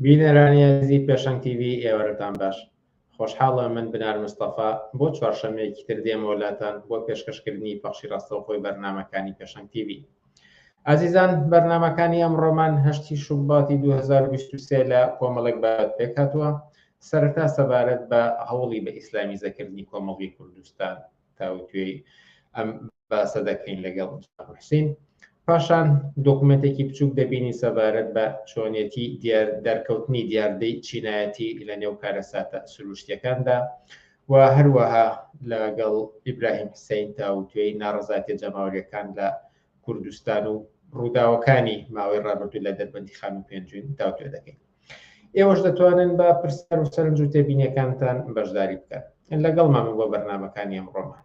بینەرانی عزیزی پێشەنگ تیڤ ئێوەتان باش. خۆشحاڵە من بنار مستەفا بۆ چوارشەمەیەکی تر دێمە وڵاتان بۆ پێشکەشکردنی پەخشی ڕاستەوخۆی بەرنامەکانی پێشەنگ تیڤ. عزیزان، بەرنامەکانی ئەمڕۆمان 8 شوباتی 2023 لە کۆمەڵێک بابەت پێک هاتووە. سەرەتا سەبارەت بە هەوڵی بە ئیسلامیزەکردنی کۆمەڵگەی کوردستان تاوتوێی ئەم باسە دەکەین لەگەڵ حوسین. پاشان دۆکومنتێکی بچووک دەبینی سەبارەت بە چۆنیەتی دەرکەوتنی دیاردەی چینایەتی لە نێو کارەساتە سروشتیەکاندا و هەروەها لەگەڵ ئیبراهیم حسین تاوتوێی ناڕەزاتی جەماوەریەکان لە کوردستان و ڕووداوەکانی ماوەی ڕابردوو لە دەربەندی خانوو پێنجوین تاوتوێ دەکەین. ئێوەش دەتوانن بە پرسیار و سەرنج و تێبینیەکانتان بەشداری بکەن. لەگەڵمان بۆ بەرنامەکانی ئەمڕۆمان.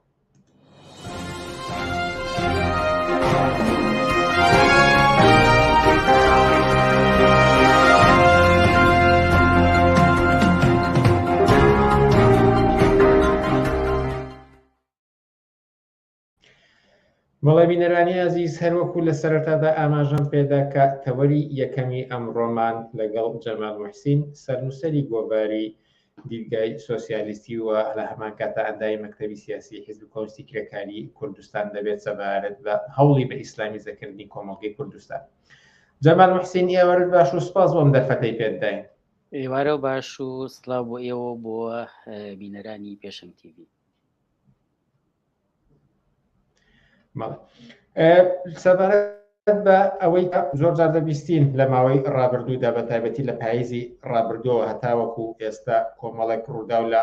بەڵێ بینەرانی عزیز، هەروەکو لە سەرەتادا ئاماژەم پێدا کە تەوەری یەکەمی ئەمڕۆمان لەگەڵ جەمال موحسین سەرنووسەری گۆڤاری دیرگای سۆسیالیستی و لە هەمان کاتە ئەندای مەکتەبی سیاسی حیزب کۆمونیستی کرێکاری کوردستان دەبێت سەبارەت بە هەوڵی بە ئیسلامیزەکردنی کۆمەڵگەی کوردستان. جەمال موحسین، ئێوارت باش و سپاس بۆم دەرفەتەی پێداین. ئێوارە باش و سڵاو بۆ ئێوە بۆ بینەرانی پێشەنگ تیڤ. سەبارەت بە ئەوەی زۆر جار دەبیستین لە ماوەی ڕابردوودا بە تایبەتی لە پاییزی ڕابردووە هەتاوەکو ئێستا کۆمەڵێک ڕوودا و لە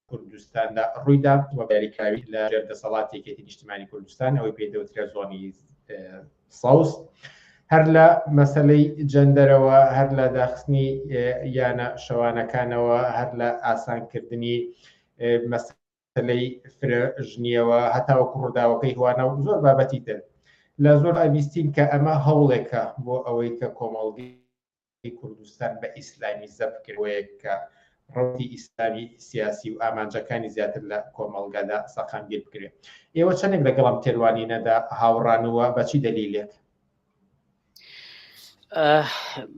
کوردستاندا ڕوویدا و دیاریکراوی لە ژێر دەسەڵاتێکی نیشتیمانی کوردستان ئەوەی پێدەوترێت زۆنی سەوز، هەر لە مەسەلەی جەندەرەوە، هەر لە داخستنی یانە شەوانەکانەوە، هەر لە ئاسانکردنی مەسەلەی فرەژنیەوە، هەتاوەکو ڕووداوەکەی هوانە و زۆر بابەتی تر. لە زۆر ئەبیستین کە ئەمە هەوڵێکە بۆ ئەوەی کە کۆمەڵگەی کوردستان بە ئیسلامیزە بکردوەیە کە ڕەوتی ئیسلامی سیاسی و ئامانجەکانی زیاتر لە کۆمەڵگەدا سەقامگیر بکرێت. ئێوە چەندێک لەگەڵم تێروانینەدا هاوڕانوە بەچی دەلیلێک؟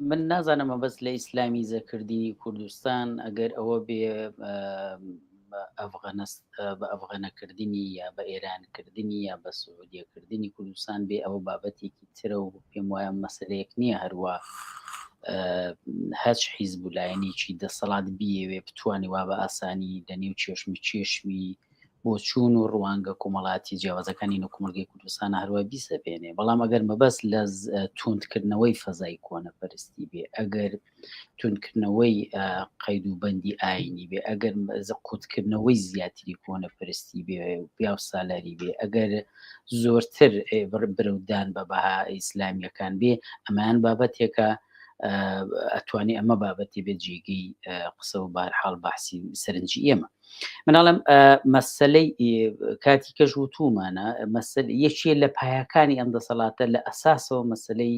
من نازانم بەس لە ئیسلامیزەکردنی کوردستان ئەگەر ئەوە بێ بە ئەفغانەکردنی یا بە ئێرانکردنی یا بە سعودیەکردنی کوردستان بێ، ئەوە بابەتێکی ترە و پێم وایە مەسەلەیەک نییە. هەروە هەچ حیزب و لایەنێکی دەسەڵات بیەوێ بتوانێ وا بە ئاسانی لە نێو چێشمی بۆ چوون و ڕوانگە کۆمەڵاتی جیاوازەکانی نەکۆمەڵگەی کوردستان هەروە بیسەپێنێ. بەڵام ئەگەر مەبەست لە توندکردنەوەی فەزای کۆنەپەرستی بێ، ئەگەر توندکردنەوەی قەید و بەندی ئاینی بێ، ئەگەر قوتکردنەوەی زیاتری کۆنەپەرستی بێ، پیاو سالاری بێ، ئەگەر زۆرتر برەودان بە بەها ئیسلامیەکان بێ، ئەمان بابەتێکە ئەتوانێ ئەمە بابەتی بێت جێگەی قسە و بارحاڵ بەحسی سەرنجی ئێمە. مناڵم مەسەلەی کاتی کەژ و تومانە یەکێ لە پایەکانی ئەم دەسەڵاتە لە ئەساسەوە مەسەلەی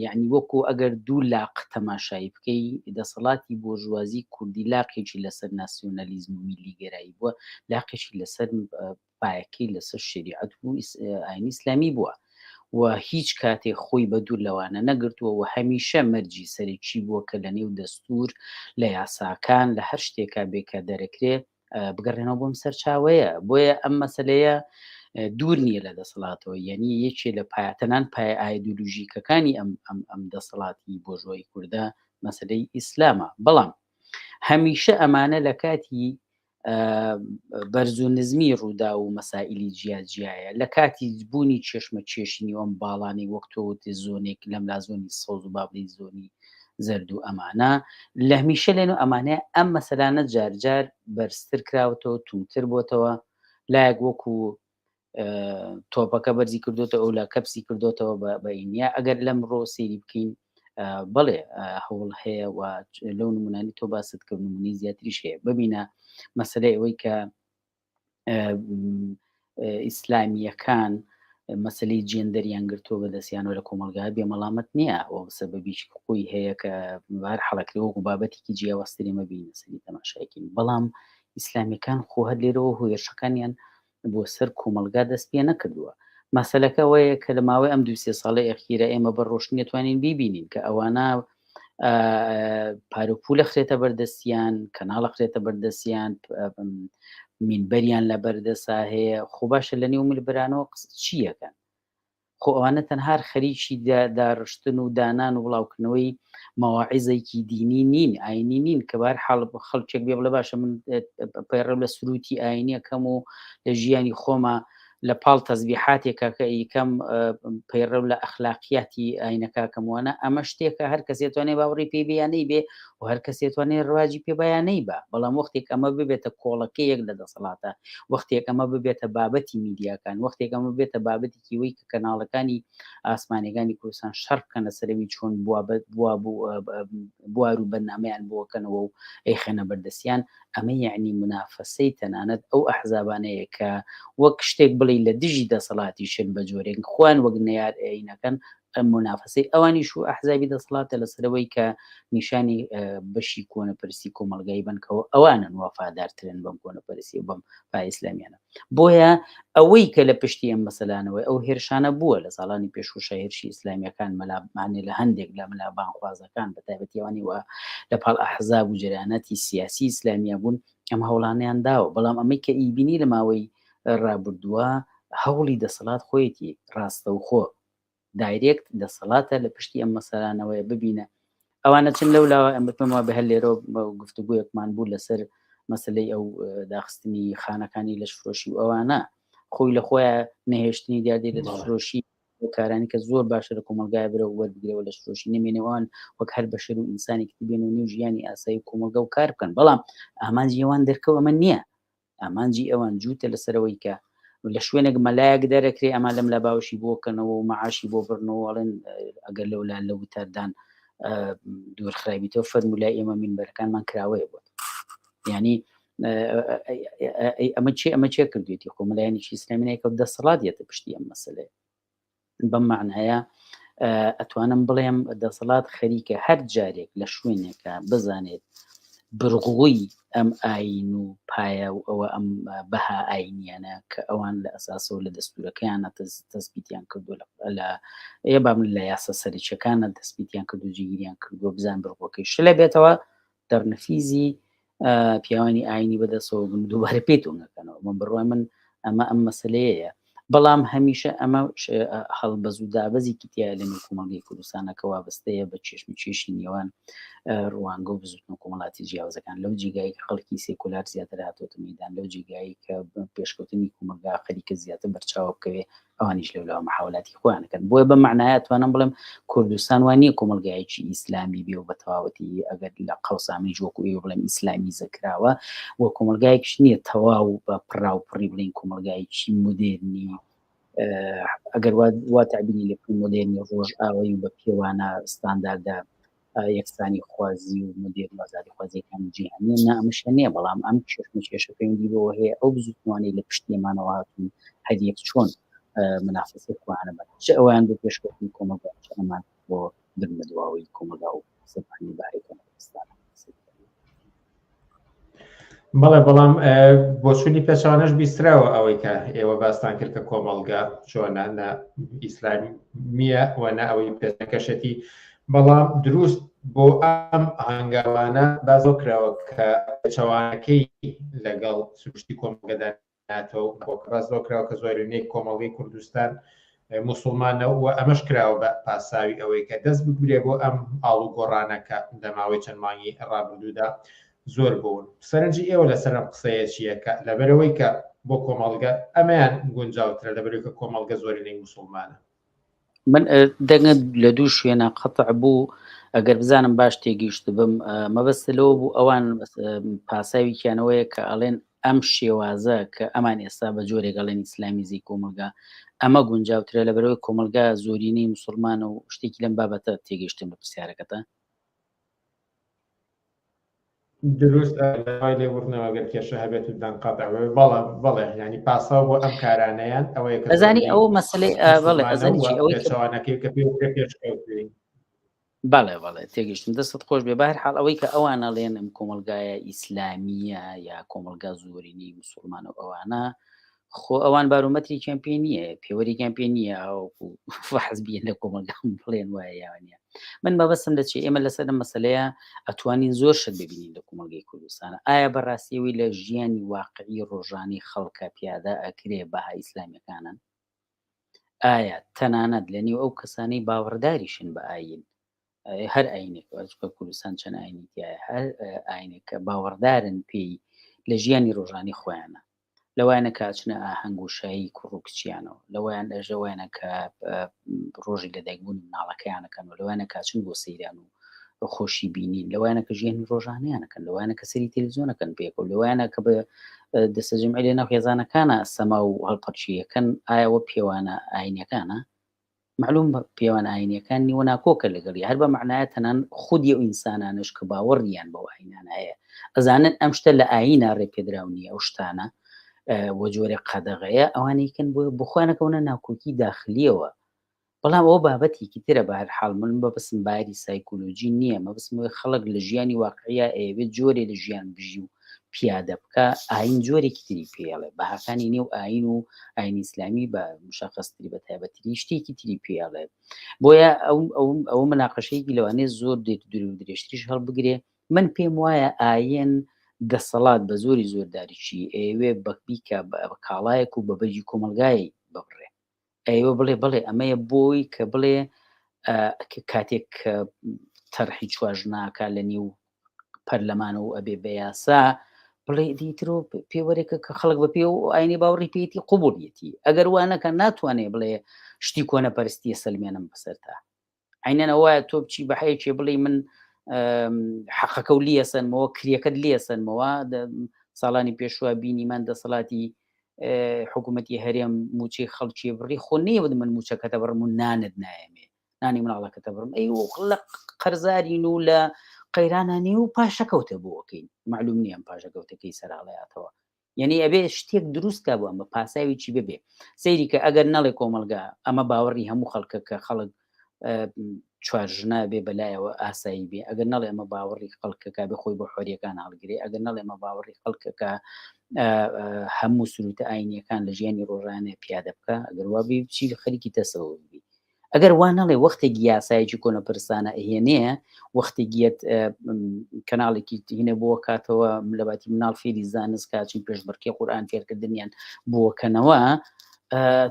یعنی وەکو ئەگەر دوو لاق تەماشایی بکەی دەسەڵاتی بۆژوازی کوردی لاقێکی لەسەر ناسیۆنالیزم و میلیگەرایی بووە، لاقێکی لەسەر پایەکەی لەسەر شریعەت و ئاینی ئیسلامی بووە و هیچ کاتێک خۆی بە دوور لەوانە نەگرتووە و هەمیشە مەرجی سەرێکی بووە کە لە نێو دەستور لە یاساکان لە هەر شتێکا بێکە دەرەکرێ بگەڕێنەوە بۆم سەرچاوەیە. بۆیە ئەم مەسەلەیە دوور نییە لە دەسەڵاتەوە، یعنی یەکێ لە پایەتەنان پای ئایدۆلۆژیکەکانی ئەم دەسەڵاتی بۆژۆی کووردە مەسەلەی ئیسلامە. بەڵام هەمیشە ئەمانە لە کاتی بەرز و نزمی ڕوودا و مەسائلی جیاجیایە، لە کاتی بوونی چێشمە چێشینی ئەم باڵانی وەکتۆوتی زۆنێک لەم لا زۆنی سەوز و بابلی زۆنی زەرد و ئەمانە لە هەمیشە لێن و ئەمانەیە ئەم مەسەلانە جارجار بەرزتر کراوەتەوە، تومتر بۆتەوە، لایەک وەکو تۆپەکە بەرزی کردوتە ئەو لا کەپسی کردوتەوە بە ئینیا. ئەگەر لەم ڕۆ سێری بکەین بەڵێ هەوڵ هەیە و لەو نمونانی تۆ باست کرد نمونی زیاتریش هەیە. ببینە مەسەلەی ئەوەی کە ئیسلامیەکان مەسەلەی جێندەریان گرتووە بە دەستیانەوە لە کۆمەلگا بێمەڵامەت نییە، ئەو سەبەبیش خۆی هەیە کە بار حەڵەکرێوەکو بابەتێکی جیاوازترێمە بینە سەری تەماشایەکەین. بەڵام ئیسلامیەکان خۆ هەر لێرەوە هۆیەشەکانیان بۆ سەر کۆمەلگا دەست پێ نەکردووە. مەسەلەکە وەیە کە لە ماوەی ئەم 2-3 ساڵەی ئەخیرە ئێمە بە ڕۆشنی توانین بیبینین کە ئەوانە پارۆپولە خرێتە بەردەستیان، کەناڵە خرێتە بەردەستیان، مینبەریان لە بەردەسا هەیە. خۆ باشە لە نێو ملبەرانەوە چیەکەن؟ خۆ ئەوانە تەنها خەریکی داڕشتن و دانان و بڵاوکردنەوەی مەواعیزێکی دینی نین، ئاینی نین، کە بەهەرحاڵ خەڵکێک بێ بڵێ باشە من پەیڕەو لە سروتی ئاینی ئەەکەم و لە ژیانی خۆمە لە پاڵ تەزبیحاتێکە کە ئیکەم پەیڕەو لە ئەخلاقیاتی ئاینەکەکەم وانە ئەمە شتێکە هەر کەسێ توانێ باوەڕی پێی بەیانەی بێ و هەر کەسێ توانێ ڕواجی پێ بەیانەی بە، بەڵام وەختێک ئەمە ببێتە کۆڵەکەیەک لە دەسەڵاتە، وەختێک ئەمە ببێتە بابەتی میدیاکان، وەختێک ئەمە ببێتە بابەتێکی وەی کە کەناڵەکانی ئاسمانیەکانی کوردستان شەڕ بکەنە سەرەوی چۆن بوار و بەرنامەیان بۆکەنەوە و ئەیخەنە بەردەستیان، ئەمە یعنی منافەسەی تەنانەت ئەو ئەحزابانەیە کە وەک شتێک بڵێ لە دژی دەسەڵاتی شن بە جۆرێک خوان وەک نەیار ئەینەکەن منافەسەی ئەوانیش و ئەحزابی دەسەڵاتە لەسەرەوەی کە نیشانی بەشی کۆنەپەرستی کۆمەلگای بنکەوە ئەوانن وەفادارترن بەم کۆنەپەرستی و بەم پای ئیسلامیانە. بۆیە ئەوەی کە لە پشتی ئەم مەسەلانەوەی ئەو هێرشانە بووە لە ساڵانی پێشوو هێرشی ئیسلامیەکان مەلامانێ لە هەندێک لە مەلابانخوازەکان بە تایبەتیەوەی وە لە پاڵ ئەحزاب و جریانەتی سیاسی ئیسلامیە بوون ئەم هەوڵانیان داوە، بەڵام ئەمەی کە ئیبینی لە ماوەی ڕابردووە هەوڵی دەسەڵات خۆیەتی ڕاستە و خۆ دایرێکت دەسەڵاتە لە پشتی ئەم مەسەلانەوەی ببینە. ئەوانە چن لەولاوە ئەم بتمەوە بە هەر لێرە گفتوگویەکمان بوو لەسەر مەسلەی ئەو داخستنی خانەکانی لەشفرۆشی و ئەوانە خۆی لە خۆیان نەهێشتنی دیادی لە دەستفرۆشی کارانی کە زۆر باشە لە کۆمەلگای برە و وەربگرەوە لەشفرۆشی نمێنێوان وەک هەر بەشەر و ئینسانی کتبێن و نێو ژیانی ئاسایی کۆمەلگا و کار بکەن، بەڵام ئامانجی ئەوان دەرکەوە ئەمە نییە. ئامانجی ئەوان جووتە لەسەرەوەی کە لە شوێنێک مەلایەک دەرەکرێ ئەمان لەم لە باوشی بۆکەنەوە و مەعاشی بۆ بڕنەوە ئەڵێن ئەگەر لەولا لە وتاردان دوورخرابیتەوە فەرمولای ئێمە مینبەرەکانمان کراوەیە بۆت. یعنی ئەمە چێ کردوێتی کۆمەلایەنیی ئیسلامی کە دەسەڵات دێتە پشتی ئەم مەسەلەیە. بەم معنایە ئەتوانم بڵێم دەسەڵات خەریکە هەر جارێک لە شوێنێکە بزانێت برغوی ئەم ئاین و پایە و ئەوە ئەم بەها ئاینیانە کە ئەوان لە ئەساسەوە لە دەستورەکەیانە تەسبیتیان کردو لە بام لە یاسە سەرچەکانە دەستبیتیان کردو جیگیریان کردووە بزان برغۆکەی شلە بێتەوە دەرنەفیزی پیاوانی ئاینی بەدەستەوە بن دووبارە پێیتونەکەنەوە من بڕوای من ئەم مەسلەیە. بەڵام هەمیشە ئەمە هەڵبەز و دابەزێکی تیا لە نێو کۆمەڵگەی کوردستانەکە وابەستەیە بە چێشمی نێوان ڕوانگە و بزوتنە کۆمەڵاتی جیاوازەکان لەو جێگایی کە خەڵکی سێکولار زیاتر هاتۆتە مەیدان، لەو جێگایی کە پێشکەوتنی کۆمەلگا خەریکە زیاتر بەرچاو بکەوێ ئەوانیش لەولاوە محاولاتی خۆیانەکەن. بۆیە بە معنایە توانم بڵێم کوردستان وانە کۆمەلگایەکی ئیسلامی بێ و بە تەواوەتی ئەگەر لە قەوسامی ژۆک و بڵێم ئیسلامی زەکراوە وە کۆمەلگایەکیش نییە تەواو بە پڕاوپڕی بڵین کۆمەلگایەکی مدێرنی ئەگەر وا تعبیری لە مدێرنی ڕۆژ ئاوایی بە پێوانە ستانداردا یەکسانی خوازی و مدیر ئازادی خوازیەکان جیهانی ئەمەشە نییە، بەڵام ئەم کێشە پەیوەندی بەوە هەیە ئەو بزوتنوانەی لە پشتیمانەوە هاتوون هەریەک چۆن منافەسە کوانە بە چ ئەویان بۆ پێشکەوتنی کۆمەلگا ئەمان بۆ برنە دواوەی کۆمەلگا و سەرپانی بەهای کۆمەڵستان. بەڵێ بەڵام بۆ چوونی پێچوانەش بیستراوە ئەوەی کە ئێوە باستان کرد کە کۆمەلگا چۆنە نە ئیسلامیە وەنە ئەوەی پێکەشەتی، بەڵام دروست بۆ ئەم هەنگاوانە بازۆکراوە کە پێچەوانەکەی لەگەڵ سروشتی کۆمەلگەداناتەوە بۆ ڕازۆکراوە کە زۆرینەی کۆمەڵگەی کوردستان موسڵمانەوە ئەمەش کراوە بە پاساوی ئەوەی کە دەست بگرێ بۆ ئەم ئاڵو گۆڕانەکە دەماوەی چەند مانگی ڕابردوودا زۆر بوون. سەرنجی ئێوە لەسەر ئەم قسەیە چیەکە لەبەرەوەی کە بۆ کۆمەلگە ئەمەیان گونجاوترە لەبەرەوەی کە کۆمەلگە زۆرینەی موسڵمانە؟ من دەنگت لە دوو شوێنە قەتع بوو ئەگەر بزانم باش تێگەیشت بم مەبەستە لەوە بوو ئەوان پاساویکیانەوەیە کە ئەڵێن ئەم شێوازە کە ئەمان ئێستا بە جۆرێک ئەڵێن ئیسلامیزی کۆمەلگا ئەمە گونجاوترە لەبەرەوەی کۆمەلگا زۆرینەی موسڵمانە و شتێکی لەم بابەتە تێگەیشتم لە پرسیارەکەتە. دروست لێبوونەوە گەر کێشە هەبێت و دەنقەتە بەڵێ ینی پاسا بۆ ئەم کارانەیان ئەوەیە کە ئەزانی ئەو مەسلەی بەڵێ ئەزانی ئەوەی پێچەوانەکەی کە پێشکەوتوی بەڵێ تێگەشتم دەستت خۆش بێ بە هەر حاڵ ئەوەی کە ئەوانە لێن ئەم کۆمەلگایە ئیسلامیە یا کۆمەلگا زۆرینی موسڵمانە و ئەوانە خۆ ئەوان بارومەتری کەمپێنیە پێوەری کەمپێنیە ئەو حەزبیە لە کۆمەلگا بڵێن وایە یاوانە من مەبەستم دەچێت ئێمە لەسەر ئەم مەسەلەیە ئەتوانین زۆر شت ببینین لە کۆمەلگەی کوردستانە. ئایا بەڕاستیەوەی لە ژیانی واقعی ڕۆژانەی خەڵکە پیادە ئەکرێ بەها ئیسلامیەکانن؟ ئایا تەنانەت لە نێو ئەو کەسانەی باوەڕداریشن بە ئاین، هەر ئاینێک کوردستان چەند ئاینێتیایە، هەر ئاینێک کە باوەڕدارن پێی لە ژیانی ڕۆژانی خۆیانە، لەوانە کاچنە ئاهەنگ و شایی کوڕ و کچیانەوە، لەوایان ئەژەوانە کە ڕۆژی لەدایکبوون مناڵەکەیانەکەن و لەوانە کاچن بۆ سەیران و خۆشی بینین، لەوانە کە ژیانی ڕۆژانەیانەکەن، لەوانە کە سەری تەلەڤیزیۆنەکەن پێکەوە، لەوانە کە بە دەستەجمعی لێ ناو خێزانەکانە سەما و هەڵپەرچیەکەن. ئایاوە پێوانە ئاینەکانە؟ معلوم پێوان ئاینەکان نیوە ناکۆکە لەگەڵی هەر بە معنایە تەنان خودی و ئینسانانش کە باوەڕیان بەو ئاینان هەیە ئەزانن ئەم شتە لە ئاینە ڕێپێدراو نیە، ئەو شتانە وە جۆرە قەدەغەیە ئەوانەیەکەن بۆ بخوانەکەونە ناکۆکی داخلیەوە. بەڵام ئەوە بابەتێکی ترە بە هەر حاڵ من بەبستم باری سایکۆلۆژی نییە، مەبستمەوەی خەڵک لە ژیانی واقعیە ئەیەوێت جۆرێ لە ژیان بژی و پیادە بکە، ئاین جۆرێکی تری پێڵێ، بەهاکانی نێو ئاین و ئاینی ئیسلامی بە مشخصتری بە تایبەتری شتێکی تری پێڵێ. بۆیە ئەو مناقەشەیەکی لەوانەیە زۆر درێژتریش هەڵبگرێ. من پێم وایە ئاین دەسەڵات بە زۆری زۆرداریشی ئەوێ بەکە بە کاڵایەک و بە بەرجی کۆمەلگای ببڕێ، ئەوە بڵێ بڵێ ئەمەیە بۆی کە بڵێ کاتێک تەرحی چواژناکە لە نێو پەرلەمانە و ئەبێ بە یاسا بڵێ دیترۆ پێوەرێکە کە خەڵک بە پێ و ئاینی باوەڕی پێێتی قوبولیەتی، ئەگەر وانەکە ناتوانێ بڵێ شتی کۆنە پەرستیە سەلمێنم بەسەرتا. عینەنە وایە تۆ بچی بە حەیەکێ بڵێ من حەقەکە و لیەسەنمەوە کریەکەت لیەسەنمەوە. ساڵانی پێشوە بینیمان دەسەڵاتی حکوومەتی هەرێم موچەی خەڵکی بڕی خۆ نێوت من موچەکەتە بڕم و نانت نایەمێ، نانی مناڵەکەتە بڕم، ئەی لە قەرزارین و لە قەیرانانی و پاشەکەوتە بۆکەین، معلوم نییە پاشەکەوتەکەی سەراڵەیاتەوە. یعنی ئەبێ شتێک دروستکە بۆ ئەمە پاساویی ببێ سەیری کە ئەگەر نەڵێ کۆمەلگا ئەمە باوەڕی هەموو خەڵکە کە خەڵک چوارژنا بێ بەلایەوە ئاسایی بێ، ئەگەر نەڵێ ئەمە باوەڕی خەڵکەکە بێ خۆی بە حۆریەکان هەڵگرێ، ئەگەر نەڵێ ئەمە باوەڕی خەڵکەکە هەموو سروتە ئاینیەکان لە ژیانی ڕۆژانێ پیادە بکە، ئەگەر وا بێ بچی خەریکی تەسەووڕ بی. ئەگەر وا نەڵێ وەختێکی یاسایەکی کۆنەپرسانە ئەهێنەیە، وەختێکیەت کەناڵێکی هینە بۆ کاتەوە لەباتی مناڵ فێری زانست کاچی پێشبڕکێ قورئان فێرکردنیان بۆکەنەوە،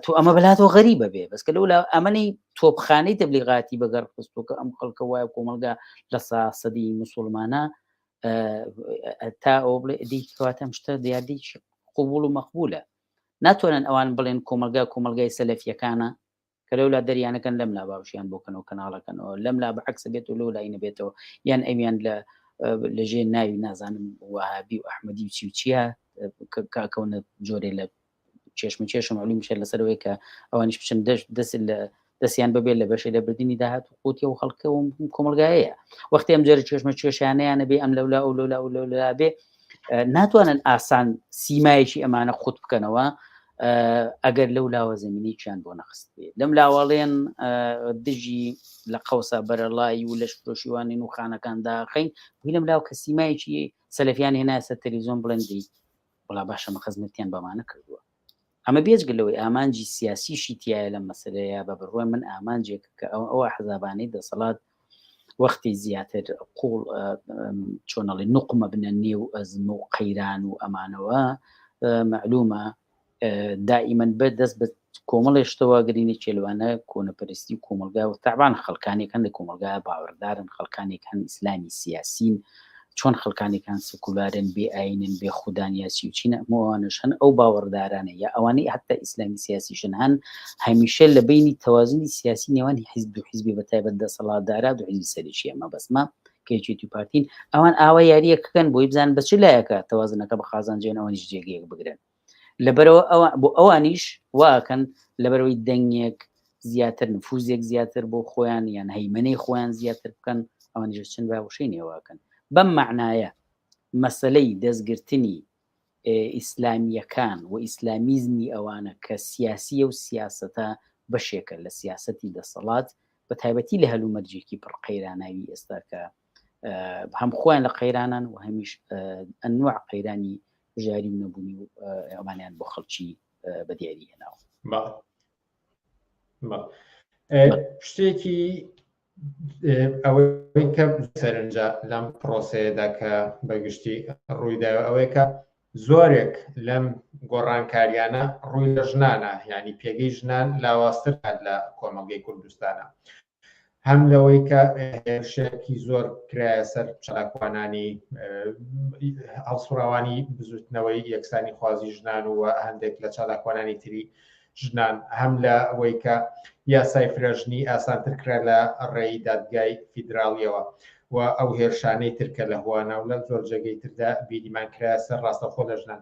تۆ ئەمە بەلاتەوە غەریبە بێ، بەسکە لەولا ئەمەنەی تۆپخانەی تەبلیغاتی بەگەڕ خستوکە ئەم خەڵکە وایە کۆمەلگا لە سەدی موسڵمانە تا ئەو بڵێ دیکەواتەم شتە دیاردەیەکی قوبوڵ و مەقبولە. ناتوانن ئەوان بڵێن کۆمەلگای سەلەفیەکانە کە لەولا دەریانەکەن لەم لا باوشیان بۆکەنەوە کەناڵەکەنەوە، لەم لا بەعەکسە بێت و لەولا ئینە بێتەوە، یان ئەویان لە ژێر ناوی نازانم وەهابی و ئەحمەدی و چی و چیە کاکەونە جۆرێ لە چێشم معلوم میشە لەسەرەوەی کە ئەوانیش بچن دەستیان ببێت لە بەشەی لە بردننی داهات و قوتی و خەڵکە و کۆمەلگایەیە. وەختی ئەم جۆرە چێشانەیانە بێ ئەم لەولا و لەولا بێ ناتوانن ئاسان سیمایەکی ئەمانە خود بکەنەوە ئەگەر لەو لاوە زەمینەیەکیان بۆ نەخست بێ. لەم لاوەڵێن دژی لە قەوسا بەرەڵایی و لە شفرۆشیوانین و خانەکاندا خەین وی لەم لاو کە سیمایەکی سەلەفیان هێنایە سەر تەلەڤیزیۆن بڵێندی بڵا باشە مە خەزمەتیان بەمانە کردووە. ئەمە بێجگەلەوەی ئامانجی سیاسیشی تایە لەم مەسەلەیە بە بڕوای من ئامانجێک کە ئەوە حەزابانەی دەسەڵات وەختی زیاتر قوڵ چۆنەڵی نوقمە بنە نێو ئەزمە و قەیران و ئەمانەوە معلومە دائیمەن بە دەست بە کۆمەڵێشتەوە گرینی چێلوانە کۆنەپەرستی کۆمەلگا و تاعبان خەڵکانێکن لە کۆمەلگا باوەڕدارن، خەڵکانێک هەن ئیسلامی سیاسین، چۆن خەڵکانێکان سکولارن بێ ئاینن بێ خوددانیاسی و چینە ئەوانش هەن ئەو باوەڕدارانە یا ئەوانەی حتا ئیسلامی سیاسیشن هەن هەمیشە لە بینی تەوازنی سیاسی نێوانی حیزب و حیزبی بەتایبەت دەسەڵاتدارا و حیزبی سەرێکی ئەمە بەسمە کێچێتی پارتین ئەوان ئاوا یاریەکەکەن بۆی بزان بە چ لایەکە تەوازنەکە بە خازانجێن ئەوانیش جێگەیەک بگرن لەبەرەوە بۆ ئەوانیش واکەن لەبەرەوەی دەنگێک زیاتر نفوزێک زیاتر بۆ خۆیان یان هەیمنەی خۆیان زیاتر بکەن ئەوانیش چەند باوشەی نێواکەن. بەم معنایە مەسەلەی دەستگرتنی ئیسلامیەکان و ئیسلامیزمی ئەوانە کە سیاسیە و سیاسەتە بەشێکە لە سیاسەتی دەسەڵات بە تایبەتی لە هەلومەرجێکی پڕ قەیراناوی ئێستا کە هەم خۆیان لە قەیرانان و هەمیش ئەنواع قەیرانی ژاری و نەبوونی و ئەمانیان بۆ خەڵکی بە دیاری هێناوە. شتێکی ئەوەی کە سەرنجە لەم پرۆسەیەدا کە بەگشتی ڕوویدا ئەوەیە کە زۆرێک لەم گۆڕانکاریانە ڕووی لە ژنانە، یعنی پێگەی ژنان لاوااستر لە کۆمەڵگەی کوردستانە، هەم لەوەی کە هێرشێکی زۆر کرایە سەر چالاکوانانی هەڵسوڕاوانی بزوتنەوەی یەکسانی خوازی ژنان و هەندێک لە چالاکوانانی تری ژنان، هەم لە ئەوەی کە یاسای فرەژنی ئاسانتر کرا لە ڕێی دادگای فیدراڵیەوە و ئەو هێرشانەی ترکە لە هوانە و لە زۆر جێگەی تردا بیریمان کرا سەر ڕاستەخۆ لە ژنان.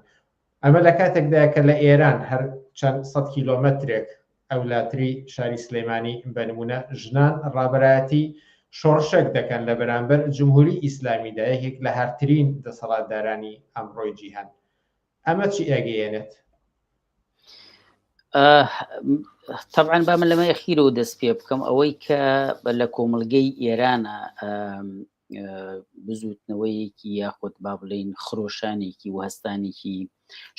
ئەمە لە کاتێکدا کە لە ئێران هەر چەند 100 کیلۆمەترێک ئەولاتری شاری سلەیمانی بەنمونە ژنان ڕابەرایەتی شۆڕشێک دەکەن لە بەرامبەر جمهوری ئیسلامیدا، یەکێک لە هەرترین دەسەڵاتدارانی ئەمڕۆی جیهان. ئەمە چی ئەگەیەنێت؟ طبعا با من لەمە ئەخیرەوە دەست پێ بکەم ئەوەی کە لە کۆمەڵگەی ئێرانە بزوتنەوەیەکی یاخود با بڵێن خرۆشانێکی و هەستانێکی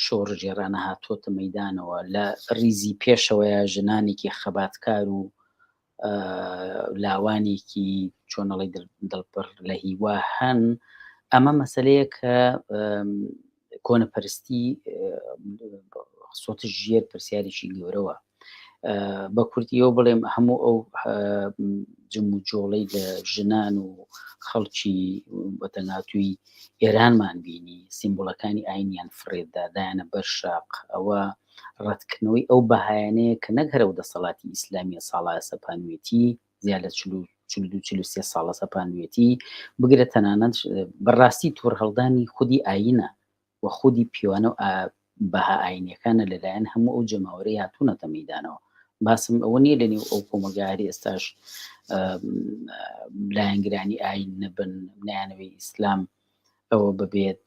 شۆڕژێرانە هاتۆتە مەیدانەوە لە ریزی پێشەوەیە ژنانێکی خەباتکار و لاوانێکی چۆنەڵی دڵپڕ لە هیوا هەن. ئەمە مەسەلەیە کە کۆنەپەرستی سۆتە ژێر پرسیارێکی گەورەوە. بە کورتیەوە بڵێم هەموو ئەو جم و جۆڵەی لە ژنان و خەڵکی بەتەناتووی ئێرانمان بینی سیمبۆلەکانی ئاینیان فرێددا دایانە بەر شاق، ئەوە ڕەتکردنەوەی ئەو بەهایانەیە کە نەک هەرە و دەسەڵاتی ئیسلامیە ساڵە سەپانوێتی زیاد لە 42-43 ساڵە سەپانوێتی بگرێت تەنانەت بەڕاستی توور هەڵدانی خودی ئاینە و خودی پیوانە و بەها ئاینەکانە لەلایەن هەموو ئەو جەماوەرەی هاتوونەتە مەیدانەوە. باسم ئەوە نییە لەنێو ئەو کۆمەلگاری ئێستاش لایەنگرانی ئاین نەبن نایانەوەی ئیسلام ئەوە ببێت.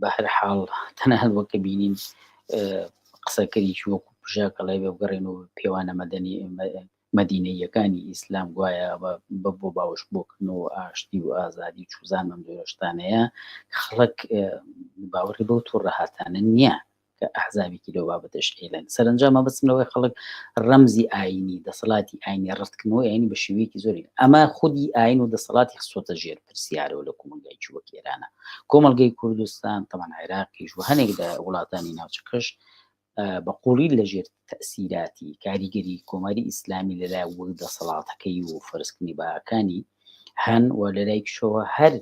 بە هەر حاڵ تەنانەت وەکە بینین قسەکەریکی وەکو پژاکەڵای بێ بگەڕێنەوە پێوانە مەدینەیەکانی ئیسلام گوایە بۆ باوەش بۆکردنەوە ئاشتی و ئازادی چوزان ئەم جۆرە شتانەیە خەڵک باوەڕی بەو تووڕە هاتانە نییە کە ئەحزابێکی لەو بابەتەش ئێلەن. سەرنجام مەبەستمەوەی خەڵک ڕەمزی ئاینی دەسەڵاتی ئاینی ڕەتکردنەوەی ئاینی بە شێوەیەکی زۆری ئەمە خودی ئاین و دەسەڵاتی خسۆتە ژێر پرسیارەوە لە کۆمەلگای وەک ئێرانە. کۆمەلگەی کوردستان تەمان عێراقیش و هەنێک لە وڵاتانی ناوچەکەش بە قوڵی لەژێر تەسیراتی کاریگەری کۆماری ئیسلامی لەلای وەک دەسەڵاتەکەی و فەرزکردنی باکانی هەن و لەلایکشەوە هەر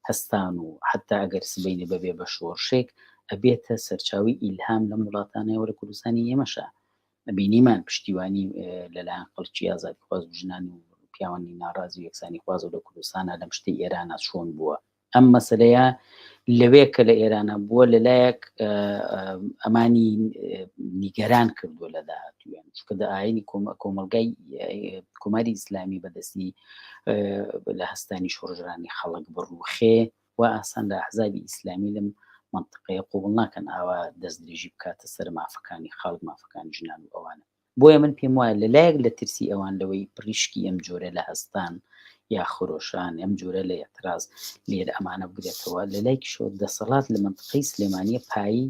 هەستان و حتا ئەگەر سبەینە بەبێ بە شۆڕشێک ئەبێتە سەرچاوی ئیلهام لەم وڵاتانەوە لە کوردستانی ئێمەشە. بینیمان پشتیوانی لەلایەن خەڵکی ئازادیخواز و ژنان و پیاوانی ناڕازی و یەکسانی خواز و لە کوردستانە لەم شتەی ئێرانە چۆن بووە. ئەم مەسەلەیە لەوێ کە لە ئێرانە بووە لەلایەک ئەمانی نیگەران کردووە لە داهاتوویان چونکە ئاینی کۆمەلگای کۆماری ئیسلامی بەدەستی لە هەستانی شۆڕژرانی خەڵک بڕوخێ و ئاسان لە ئەحزابی ئیسلامی لەم منطقەیە قوبڵ ناکەن ئاوا دەست درێژی بکاتە سەر مافەکانی خەڵک مافەکانی ژنان و ئەوانە. بۆیە من پێم وایە لەلایەک لە ترسی ئەوان لەوەی پڕیشکی ئەم جۆرە لە هەستان یا خۆرۆشان ئەم جۆرە لە ئێتراز لێرە ئەمانە بگرێتەوە لەلایکیشەوە دەسەڵات لە منطقەی سلێمانیە پایی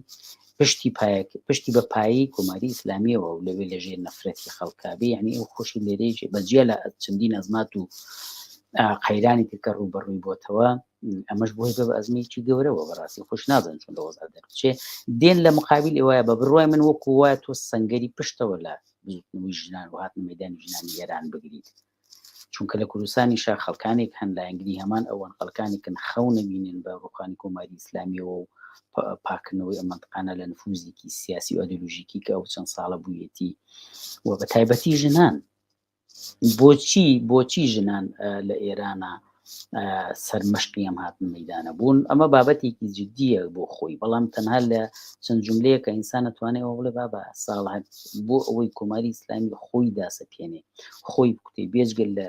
پشتی بە پایی کۆماری ئیسلامیەوە و لەوێ لەژێر نەفرەتی خەڵکابێ یعنی ئەو خۆشی لێرەیە بەجێ لە چەندین ئەزمات و قەیرانی ترکە ڕوبەڕووی بۆتەوە. ئەمەش بۆی بە ئەزمەیەکی گەورەوە بەڕاستی خۆش نازن چۆن لە وەزار دەرچێ دێن لە مقابل ئێوەیە بە بڕوای من وەکو وایە تۆ سەنگەری پشتەوە لە بزوتنەوەی ژنان و هاتنە مەیدانی ژنانی ئێران بگریت چونکە لە کوردستانی شا خەڵکانێک هەن لایەنگری هەمان ئەوان خەڵکانێکن خەونە بینن بە ڕوخانی کۆماری ئیسلامیەوە و پاکردنەوەی ئەم منطقانە لە نفوزێکی سیاسی و ئەیدۆلۆژیکی کە ئەو چەند ساڵە بوویەتی و بە تایبەتی ژنان. بۆچی ژنان لە ئێرانە سەرمەشقی ئەم هاتن مەیدانە بوون؟ ئەمە بابەتێکی جددیە بۆ خۆی، بەڵام تەنها لە چەند جملەیە کە ئینسان نەتوانێت بڵێ بابە ساڵ بۆ ئەوەی کۆماری ئیسلامی خۆی داسەپێنێ خۆی بکوتێ بێجگەل لە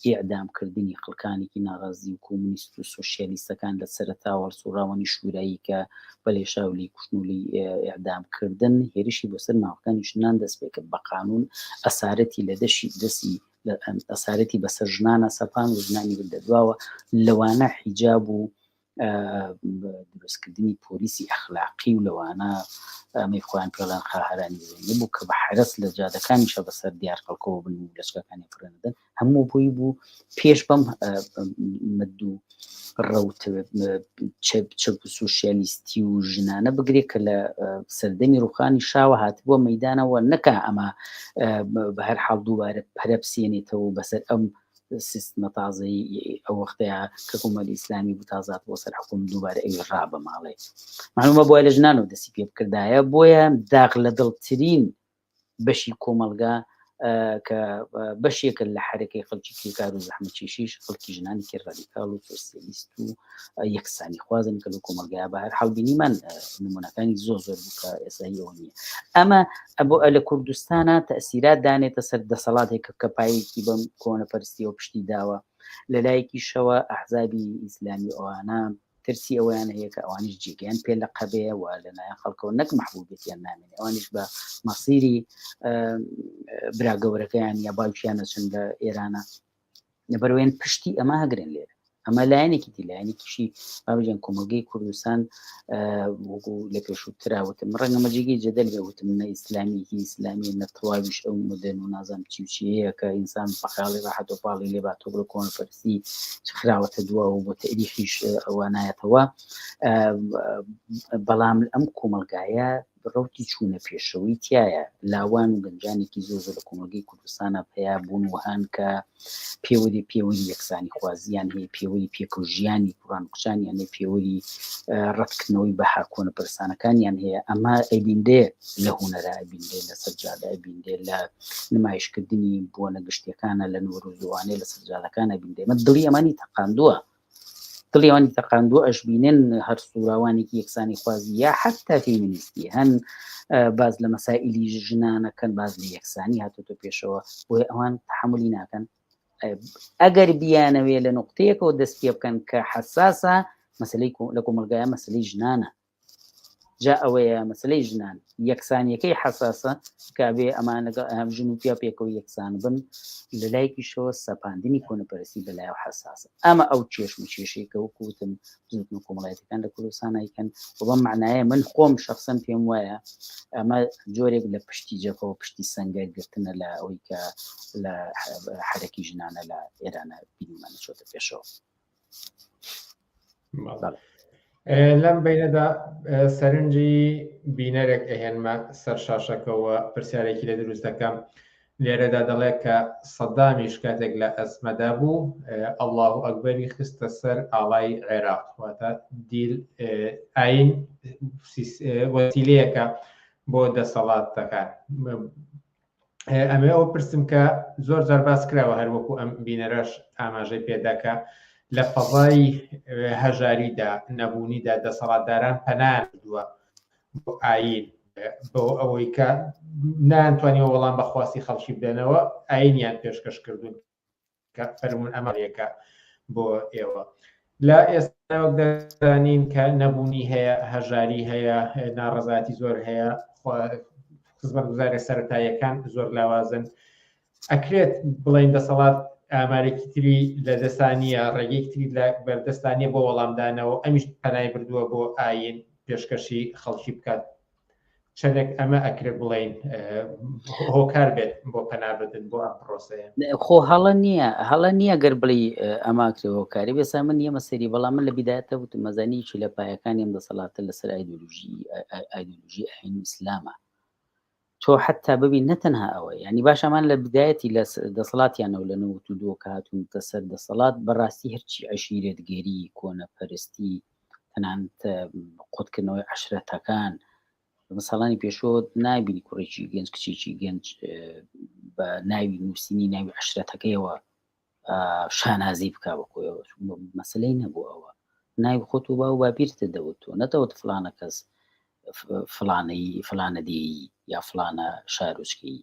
ئێعدامکردنی خەڵکانێکی ناڕازی و کۆمونیست و سۆشیالیستەکان لە سەرەتا هەڵسوڕاوەنی شوورایی کە بەلێشاولی کوشتنولی ئێعدامکردن هێرشی بۆ سەر ماوەکانی ژنان دەست پێ کرد بە قانون ئەسارەتی لە دەستی ئەسارەتی بەسەر ژنانە سەپان و ژنانی بردەدواوە لەوانە حیجاب و دروستکردنی پۆلیسی ئەخلاقی و لەوانە ئەمەی خۆیان پێڵان خاهەرانی زێنی بوو کە بە حرەس لە جادەکانیشە بەسەر دیار خەڵکەوە بن و لەشکەکانی فرێنەدەن هەموو بووی بوو پێش بەم مەد و ڕەوت چەپ و سوشیالیستی و ژنانە بگرێ کە لە سەردەمی ڕوخانی شاوە هاتبووە مەیدانەوە نەکا ئەمە بە هەر حاڵ دووبارە پەرە بسێنێتەوە بەسەر ئەم سیستمە تازەی ئەو وەختەیە کە کومەلی ئیسلامی بوو تازات بۆ سەر حکوم دووبارە ئەوی ڕا بە ماڵێ معلومە بۆە لە ژنانەوە دەستی پێ بکردایە بۆیە داغ لە دڵترین بەشی کۆمەلگا کە بەشێکە لە حرەکەی خەڵکی کار و زەحمەت کێشیش خەڵکی ژنانێکی ڕادیکاڵ و سۆسیالیست و یەکسانی خوازن کە لە کۆمەلگایە بە هەر حاڵ بینیمان نمونەکانی زۆر بوو کە ئێستاهیەوە نییە ئەمە بۆ لە کوردستانە تەسیرات دانێتە سەر دەسەڵاتێکە کە پایەکی بەم کۆنەپەرستیەوە پشتی داوە لەلایەکی شەوە ئەحزابی ئیسلامی ئەوانە ترسی ئەویان هەیە کە ئەوانیش جێگەیان پێ لە قەبەیە و لەلایەن خەڵکەوە نەک مەحبوبێتیان نامێنێ ئەوانیش بە مەسیری براگەورەکەیان یا باوکیانە چەند لە ئێرانە لەبەرەوەیان پشتی ئەمە هەگرن لێرە ئەمە لایەنێکی دی لایەنێکیشی بابەجان کۆمەلگەی کوردستان وەکو لە پێشووتراوتم ڕەنگە مەجێگەی جەدەل بێوتم نە ئیسلامیکی ئیسلامی نەتەواویش ئەو مدەن و نازانم چیوچیەیە کە ئینسان بەخاڵی ڕاحەت و پاڵی لێ باتۆ بڵە کۆنەپەرستی خراوەتە دووە و بۆ تەریخیش ئەوە نایەتەوە بەڵام ئەم کۆمەلگایە ڕوتی چوونە پێشەوەی تایە لاوان و گەنجانێکی زۆر لە کۆمەلگەی کوردستانە پیا بوون وهان کە پێوەری یەکسانی خوازیان هەیە پێوەری پێکەوژیانی کوڕان قوچانیان هەیە پێوەری ڕەتکردنەوەی بەها کۆنەپەرسانەکانیان هەیە ئەمە ئەبیندێ لە هوەرە ئەبیندێ لە سەرجادە ئەبیندێ لە نمایشکردنی بۆ نەگەشتیەکانە لە نوۆرۆزوانەیە لە سەرجادەکان ئەبیندێ مە دڵی ئەمانی تەقاندووە دڵیوانی تەقاندووە ئەشبینن هەر سوراوانێکی یەکسانی خوازی یا حتا فێمینیستی هەن باز لە مەسائلی ژنانەکەن باز لە یەکسانی هاتوتە پێشەوە بۆیە ئەوان تحملی ناکەن ئەگەر بیانەوێ لە نقطەیەکەوە دەست پێ بکەن کە حساسە مەسلەی لە کۆمەلگایە مەسلەی ژنانە جا ئەوەیە مەسلەی ژنان یەکسانیەکەی حساسە کابێ ئەمانە ژن و پیا پێکەوە یەکسان بن لە لایەکیشەوە سەپاندنی کۆنەپەرستی بەلایەوە حساسە ئەمە ئەو چێشم و کێشەیەکە وەکوتم زوتن کۆمەڵایەتەکان لە کوردستانایکەن بەم معنایە من خۆم شەخسەن پێم وایە ئەمە جۆرێک لە پشتی جەفەوە پشتی سەنگەر گرتنە لە ئەوەی کە لە حرەکی ژنانە لە ئێرانە بینیمانە چۆتە پێشەوە. لەم بینەدا سەرنجی بینەرێک ئەهێنمە سەر شاشەکەەوە پرسیارێکی لە دروست دەکەم لێرەدا دەڵێ کە سەدامیش کاتێک لە ئەسمەدا بوو ئەڵڵاه ئەکبەری خستە سەر ئاڵای عێراق واتە دیل ئاین وەسیلەیەکە بۆ دەسەڵاتەکان ئەمێ ئەوە پرسم کە زۆر جار باس کراوە هەروەکو ئەم بینەرەش ئاماژەی پێداکە لە فەزای هەژاریدا نەبوونیدا دەسەڵاتداران پەنان دووە بۆ ئاین بۆ ئەوەی کە نانتوانیەوە وەڵام بەخواستی خەڵکی بدەنەوە ئاینیان پێشکەش کردوون کە فەرمون ئەمەڵیەکە بۆ ئێوە لە ئێستاوەک دەزانین کە نەبوونی هەیە هەژاری هەیە ناڕەزاتی زۆر هەیە خزمەتگوزارە سەرەتاییەکان زۆر لاوازن ئەکرێت بڵین دەسەڵات ئامارێکی تری لە دەستانیە ڕێگەیەکی تری لە بەردەستانیە بۆ وەڵامدانەوە ئەمیش پەنای بردووە بۆ ئاین پێشکەشی خەڵکی بکات چەندێک ئەمە ئەکرێت بڵین هۆکار بێت بۆ پەنابدن بۆ ئەم پرۆسەیە خۆ هەڵە نییە گەر بڵی ئەماکرێ هۆکاری بێسا من یەمە سەری بەڵام من لە بیدایەتە وتم مەزانیی لە پایەکانی ئەم دەسەڵاتە لەسەر ئایدۆلۆژی ئاین ئیسلامە تۆ حتا ببین نەتەنها ئەوە ینی باشەمان لە بدایەتی لە دەسەڵاتیانەوە لە 92 کە هاتوونتە سەر دەسەڵات بەڕاستی هەرچی عەشیرەتگەری کۆنەپەرستی تەنانەت قوتکردنەوەی عەشرەتەکان مەساڵانی پێشۆ نابینی کوڕێکی گەنج کچێکی گەنج بە ناوی نووسینی ناوی عەشرەتەکەیەوە شانازی بکا بەخۆیەوە مەسلەی نەبوو ئەوە ناوی خۆت و با و باپیرتە دەوتۆ نەتەوەت فلانە کەس فلانە دێی یا فلانە شارۆچکەی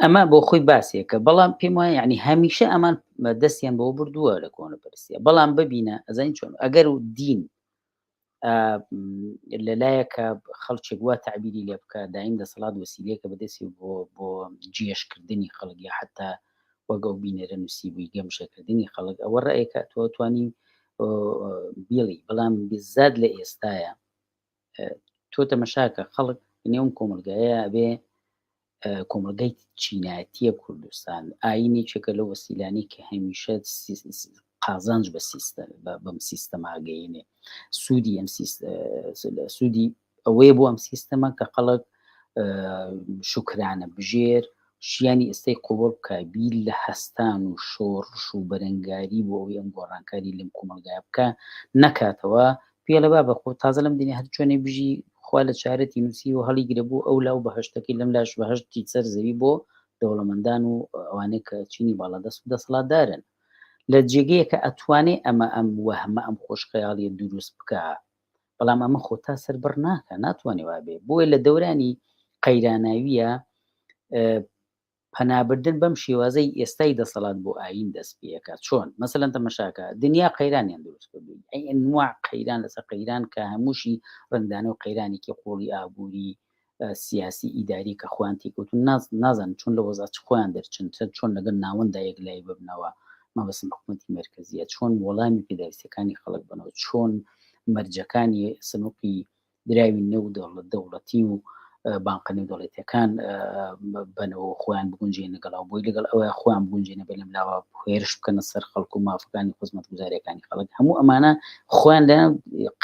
ئەمە بۆ خۆی باسێکە بەڵام پێم وایە یعنی هەمیشە ئەمان دەستیان بۆ بردووە لە کۆنەپەرستیە بەڵام ببینە ئەزانین چۆن ئەگەر و دین لەلایەکە خەڵکێک وا تعبیری لێ بکە دایم دەسەڵات وەسیلەیەکە بەدەستی بۆ جێشکردنی خەڵک یا حتا وەگە و بینەرە نووسی بووی گەمشەکردنی خەڵک ئەوە ڕێیەکە تۆ توانی بیڵی بەڵام بزاد لە ئێستایە تۆ تەمەشاکە خەڵک نێوم کۆمەلگایە بێ کۆمەلگای چینایەتیە کوردستان ئاینێکێکە لە وەسیلانی کە هەمیشە قازانج بەم سیستەماگەینێ سوودی ئەم سوودی ئەوەیە بۆ ئەم سیستەمە کە خەڵک شکرانە بژێر ژیانی ئێستای قوبڵ بکە بیل لە هەستان و شۆڕش و بەرەنگاری بۆ ئەوەی ئەم گۆڕانکاری لەم کۆمەلگایە بکە نەکاتەوە پێ لە با بەخۆ تازە لەم دنیا هەر چۆنێ بژی خوا لە چارەتی نووسی و هەڵی گرە بوو ئەو لاو بەهەشتەکەی لەم لاش بەهەشتی سەر زەوی بۆ دەوڵەمەندان و ئەوانەیە کە چینی باڵادەست و دەسەڵاتدارن لە جێگەیە کە ئەتوانێ ئەم وەهمە ئەم خۆشخەیاڵیە دروست بکە بەڵام ئەمە خۆ تا سەربەر ناکە ناتوانێ وابێ بۆیە لە دەورانی قەیراناویە پەنابردن بەم شێوازەی ئێستای دەسەڵات بۆ ئاین دەست پێەکە چۆن مەسەلەن تەمەشاکە دنیا قەیرانیان دروست کردووی ئەنواع قەیران لەسەر قەیران کە هەمووشی ڕنگدانە و قەیرانێکی قۆڵی ئابووری سیاسی ئیداری کە خۆیان تێکەوتون نازانن چۆن لە وەزات خۆیان دەرچن چۆن لەگەڵ ناوەندا یەکلای ببنەوە مەبەستم حکومەتی مەرکەزیە چۆن وەڵامی پێداویستەکانی خەڵک بنەوە چۆن مەرجەکانی سنووقی دراوی نەو دەوڵەتی و بانقەنی دەوڵەتیەکان بنەوە خۆیان بگونجێنە لەگەڵاو بۆی لەگەڵ ئەوە خۆیان بگونجێنە بە لەم لاوە هێرش بکەنە سەر خەڵک و مافەکانی خزمەتگوزاریەکانی خەڵک هەموو ئەمانە خۆیان لە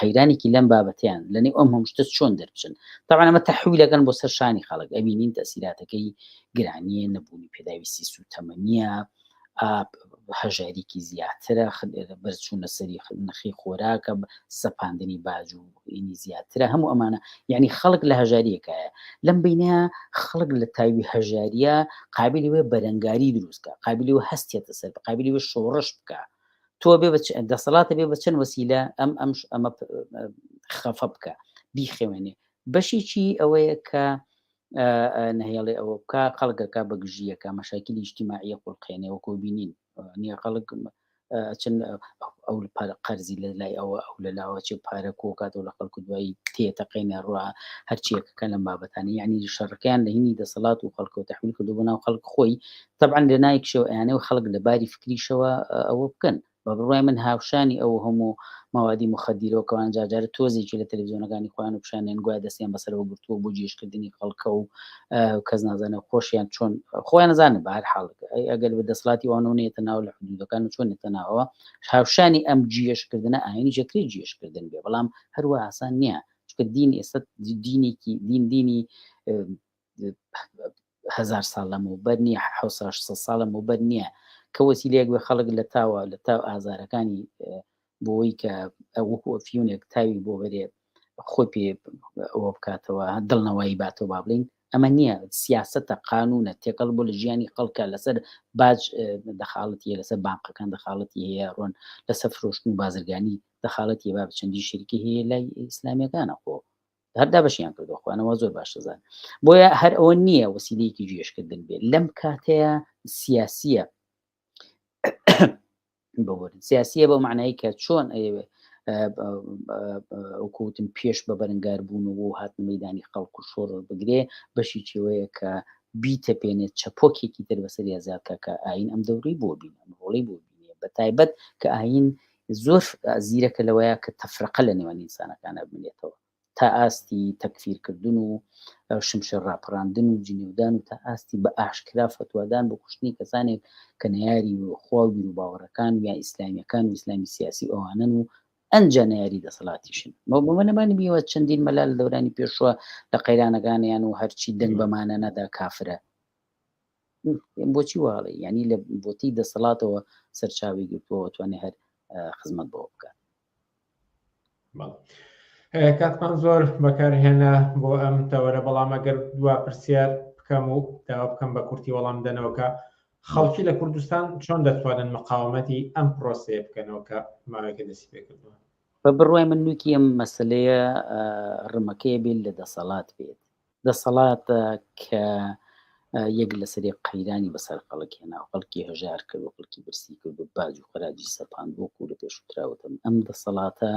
قەیرانێکی لەم بابەتیان لەنێو ئەم هەموو شتە چۆن دەربچن طبعا ئەمە تەحویلەکەن بۆ سەر شانی خەڵک ئەبینین تەسیراتەکەی گرانیە نەبوونی پێداویستی سوتەمەنیە هەژارێکی زیاترە بەرچوونە سەری نرخی خۆراکە سەپاندنی باج و ئینی زیاترە هەموو ئەمانە یعنی خەڵک لە هەژاریەکایە لەم بینەیە خەڵک لە تاوی هەژاریە قابلی وێ بەرەنگاری دروستکە قابلی و هەستێتە سەر قابلی وێ شۆڕش بکە تۆ بێ دەسەڵاتە بێ بە چەند وەسیلە ئەمە خەفە بکە بیخێوێنێ بەشێکی ئەوەیە کە نهێڵێ ئەوە بکە خەڵکەکە بەگژیەکە مەشاکلی اجتیماعیە قوڵقێنێ وەکو بینین نییە خەڵک چەند ئەو قەرزی لە لای ئەوە ئەو لە لاوە چێ پارە کۆکاتەوە لە خەڵکو دوایی تێتەقینە ڕوا هەرچیەکەکە لەم بابەتانە یعنی شەڕەکەیان لە هینی دەسەڵات و خەڵکە و تەحویل کردو بۆ ناو خەڵک خۆی طبعا لە نایەکشەوە ئەیانەوە خەڵک لە باری فکریشەوە ئەوە بکەن بە بڕوای من هاوشانی ئەو هەموو ماوادی مخدیرەوەکەوان جاجارە تۆزێکی لە تەلەڤیزیۆنەکانی خۆیان و پیشانیان گویا دەستیان بەسەرەوە گرتووە بۆ جێشکردنی خەڵکە و کەس نازانە خۆشیان چۆن خۆیان نزانن بە هەر حاڵ ئەگەر بە دەسەڵاتی وانەوەیەتە ناو لە حدودەکان و چۆنێتە ناوەوە هاوشانی ئەم جێشکردنە ئاینی جەکری جێشکردن بێ بەڵام هەروە ئاسان نییە چکە دین ئێستا دینێکی دینی 1000 ساڵ لەمەوبەر نییە 600 ساڵ لەمەوبەر نییە کە وەسیلەیەک بە خەڵک لە تاوە لە تاو ئازارەکانی بۆی کە وەکو فیونێک تاوی بۆ بەرێ خۆی پێ ئەوە بکاتەوە دڵنەوەی باتەوە با بڵین ئەمە نییە سیاسەتە قانونە تێکەڵ بۆ لە ژیانی خەڵکە لەسەر باج دەخاڵەتی لەسەر بانقەکان دەخاڵەتی هەیە ڕۆن لەسەر فرۆشتن و بازرگانی دەخاڵەتی با چەندی شریکی هەیە لای ئیسلامیەکانە خۆ هەردا بەشیان کردو خۆیانەوە زۆر باشەزان بۆیە هەر ئەوە نییە وەسیلەیەکی جێشکردن بێت لەم کاتەیە سیاسیە بەوەرن سیاسیە بەو معنایی کە چۆن ئەوێ وەکوتم پێش بە بەرەنگار بوون و هاتن مەیدانی خەڵک و شۆڕ بگرێ بەشی چێوەیە کە بیتە پێنێت چەپۆکێکی تر بەسەری زیادکە کە ئاین ئەم دەورەی بۆ بینە ڕۆڵی بۆ بینێ بە تایبەت کە ئاین زۆر زیرەکە لەوەیە کە تەفرقە لە نێوان ئینسانەکانە بنێتەوە تا ئاستی تەکفیرکردن و شمشە ڕاپەڕاندن و جنێودان و تا ئاستی بە ئاشکرا فتوادان بۆ کوشتنی کەسانێک کە نەیاری و خوا و بیر و باوەڕەکان و یا ئیسلامیەکان و ئیسلامی سیاسی ئەوانن و ئەنجا نەیاری دەسەڵاتیشن بەمەنەمانی بیوە چەندین مەلا لە دەورانی پێشوە لە قەیرانەکانیان و هەرچی دەنگ بەمانە نەدا کافرە بۆچی واڵێ یعنی لە بۆتی دەسەڵاتەوە سەرچاوی گرتووە توانێ هەر خزمەت بۆ بکات کاتمان زۆر بەکارهێنا بۆ ئەم تەوەرە بەڵام ئەگەر دوا پرسیار بکەم و داوا بکەم بە کورتی وەڵام دەنەوەکە خەڵکی لە کوردستان چۆن دەتوانن مقاومەتی ئەم پرۆسەیە بکەنەوە کە ماوەیەکە دەستی پێ کردووە بە بڕوای من نوکی ئەم مەسلەیە ڕمەکەی بێت لە دەسەڵات بێت دەسەڵات کە یەک لەسەری قەیرانی بەسەر خەڵک هێنا خەڵکی هەژار کرد و خەڵکی برسی کرد و باج و خەراجی سەپاند وەکو لە پێشوتراوەتم ئەم دەسەڵاتە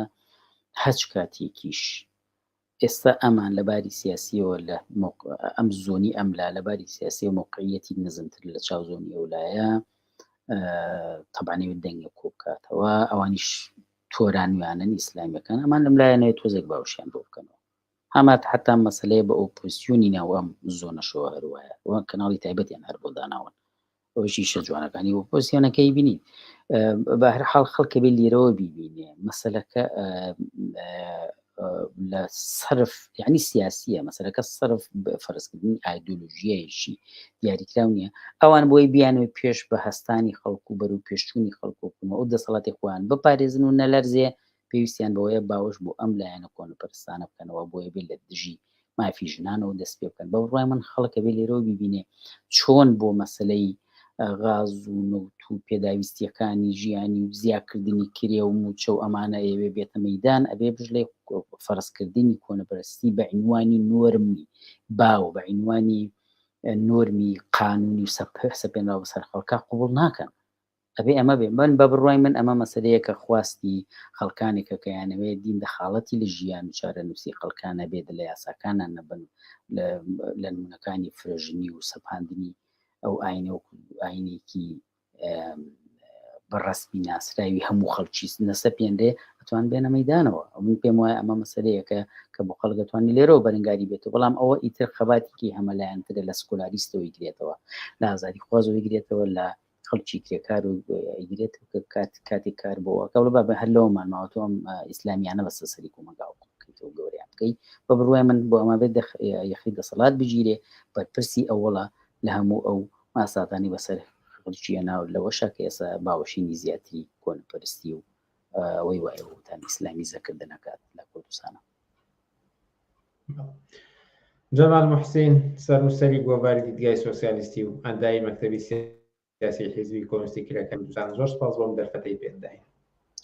هەچ کاتێکیش ئێستا ئەمان لەباری سیاسیەوە لە ئەم زۆنی ئەملا لەباری سیاسی و موقعیەتی نزمتر لە چاو زۆنی ئەولایە تەبانەوێت دەنگە کۆ بکاتەوە ئەوانیش تۆرانویانن ئیسلامیەکان ئەمان لەم لایەنەوەی تۆزێک باوشیان بۆ بکەنەوە هەمات حتا مەسلەیە بە ئۆپۆزیسیۆنی ناو ئەم زۆنەشەوە هەروایە وە کەناڵی تایبەتیان هەر بۆ داناون ئەوەشی شە جوانەکانی ئۆپۆزیسیۆنەکەی بینین بە هەر حاڵ خەڵکە بێ لێرەوە بیبینێ مەسەلەکە لە سەرف یعنی سیاسیە مەسەلەکە سەرف فەرزکردنی ئایدۆلۆژیایشی دیاریکراو نییە ئەوان بۆی بیانوێ پێش بە هەستانی خەڵکو و بەرەو پێشچوونی خەڵکوکومە ئەو دەسەڵاتی خۆیان بپارێزن و نەلەرزێ پێویستیان بەوەیە باوەش بۆ ئەم لایەنە کۆنەپەرستانە بکەنەوە بۆیە بێت لە دژی مافی ژنانەوە دەست پێ بکەن بە ڕای من خەڵکە بێ لێرەوە بیبینێ چۆن بۆ مەسلەی غاز و نەوت و پێداویستیەکانی ژیانی و زیاکردنی کرێ و موچە و ئەمانە ئێوێ بێتە مەیدان ئەبێ بژلێ فەرزکردنی کۆنەپەرستی بە عنوانی نۆرمی باو بە عنوانی نۆرمی قانونی سەپێنراوە بەسەر خەڵکا قوبوڵ ناکەن ئەبێ ئەمە بێ من بە بڕوای من ئەمە مەسەلەیە کە خواستی خەڵکانێکە کەیانەوێ دین دەخاڵەتی لە ژیان و چارە نووسی خەڵکانە بێت لە یاساکانان نەبن لە نمونەکانی فرەژنی و سەپاندنی ئەو ئاینێکی بەڕەسمی ناسراوی هەموو خەڵکی نەسە پێندێ ئەتوان بێنە مەیدانەوە من پێم وایە ئەمە مەسەلەیەکە کە بۆ خەڵگەتوانی لێرەوە بەرەنگاری بێتەوە بەڵام ئەوە ئیتر خەباتێکی هەمەلایەنترە لە سکۆلاریستەوە ئیگرێتەوە لە ئازادی خوازەوە ئیگرێتەوە لە خەڵکی کرێکار و ئیگرێت کاتێک کار بۆەوە کەڵ بە هەر لەوەمان ماوەتەوە ئیسلامیانە بەسە سەری کۆمەگاڵ بکەیتەوە گەوریان بکەی بە بڕوای من بۆ ئەمە بێت یەخی دەسەڵات بگیرێ بەرپرسی ئەوڵە لە هەموو ئەو ماساتانی بەسەر خەڵکیە ناو لەوەشە کە ئێستا باوەشینی زیاتری کۆنەپەرستی و ئەوەی وایە وتان ئیسلامی زەکردنەکات لە کوردستانە. جەمال موحسین سەرنووسەری گۆڤاری دیدگای سۆسیالیستی و ئەندای مەکتەبی سیاسی حیزبی کۆمونیستی کرێکەکە کوردستان زۆر سپاس بۆم دەرفەتەی پێداین.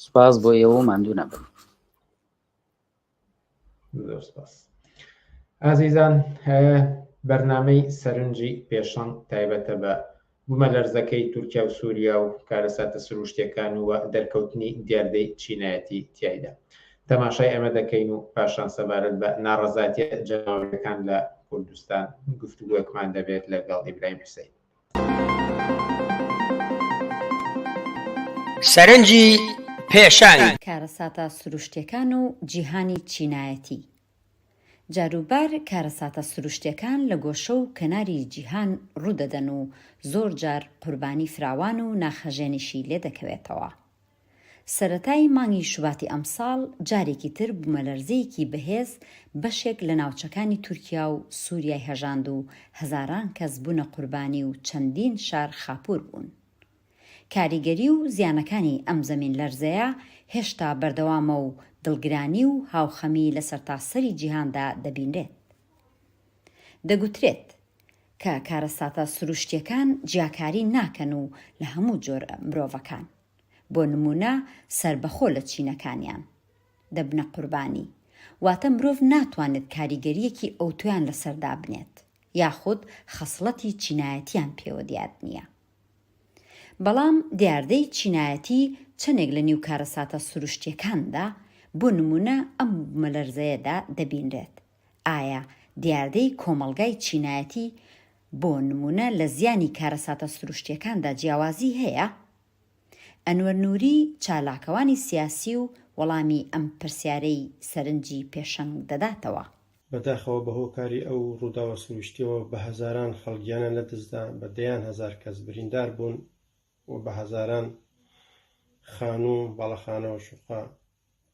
سپاس بۆ ئێوە ماندوو نەبن. زۆر سپاس. ئازیزان بەرنامەی سەرنجی پێشەنگ تایبەتە بە بوومەلەرزەکەی تورکیا و سووریا و کارەساتە سروشتیەکان و دەرکەوتنی دیاردەی چینایەتی تیایدا تەماشای ئەمە دەکەین و پاشان سەبارەت بە ناڕەزایەتی جەماوەریەکان لە کوردستان گفتوگۆیەکمان دەبێت لەگەڵ ئیبراهیم حوسەین. سەرنجی پێشەنگ کارەساتە سروشتیەکان و جیهانی چینایەتی. جاروبار کارەساتە سروشتیەکان لە گۆشە و کەناری جیهان ڕوودەدەن و زۆر جار قوربانی فراوان و ناخەژێنیشی لێ دەکەوێتەوە. سەرەتای مانگی شوباتی ئەمساڵ جارێکی تر بوومەلەرزەیەکی بەهێز بەشێک لە ناوچەکانی تورکیا و سووریای هەژاند و هەزاران کەس بوونە قوربانی و چەندین شار خاپوور بوون. کاریگەری و زیانەکانی ئەم زەمین لەرزەیە هێشتا بەردەوامە و دڵگرانی و هاوخەمی لە سەرتاسەری جیهاندا دەبینرێت. دەگوترێت کە کارەساتە سروشتیەکان جیاکاری ناکەن و لە هەموو جۆر مرۆڤەکان بۆ نمونە سربەخۆ لە چینەکانیان دەبنە قوربانی واتە مرۆڤ ناتوانێت کاریگەریەکی ئەوتۆیان لەسەردا بنێت یاخود خەسڵەتی چینایەتیان پێوە دیار نییە. بەڵام دیاردەی چینایەتی چەندێک لە نیو کارەساتە سروشتیەکاندا بۆ نمونە ئەم بوومەلەرزەیەدا دەبینرێت. ئایا دیاردەی کۆمەڵگای چینایەتی بۆ نمونە لە زیانی کارەساتە سروشتیەکاندا جیاوازی هەیە؟ ئەنوەر نووری چالاکەوانی سیاسی و وەڵامی ئەم پرسیارەی سەرنجی پێشەنگ دەداتەوە. بەداخەوە بەهۆکاری ئەو ڕووداوە سروشتیەوە بە هەزاران خەڵکیانە لەدەستدا بە دەیان هەزار کەس بریندار بوون و بە هەزاران خانوو باڵەخانە و شوقا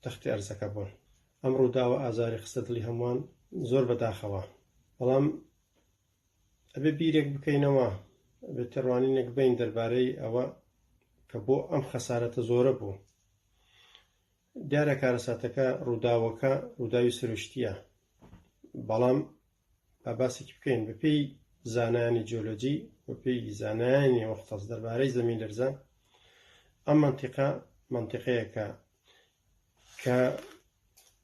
تەختی ئەرزەکە بوون. ئەم ڕووداوە ئازاری خستە دڵی هەمووان زۆر بەداخەوە. بەڵام ئەبێ بیرێک بکەینەوە بێ تێڕوانینێک بین دەربارەی ئەوە کە بۆ ئەم خەسارەتە زۆرە بوو. دیارە کارەساتەکە ڕووداوەکە ڕووداوی سروشتیە، بەڵام با باسێکی بکەین بە پێی زانایانی جیۆلۆجی بە پێی زانایانی مختص دەربارەی زەمین لەرزە. ئەم منتیقەیەکە کە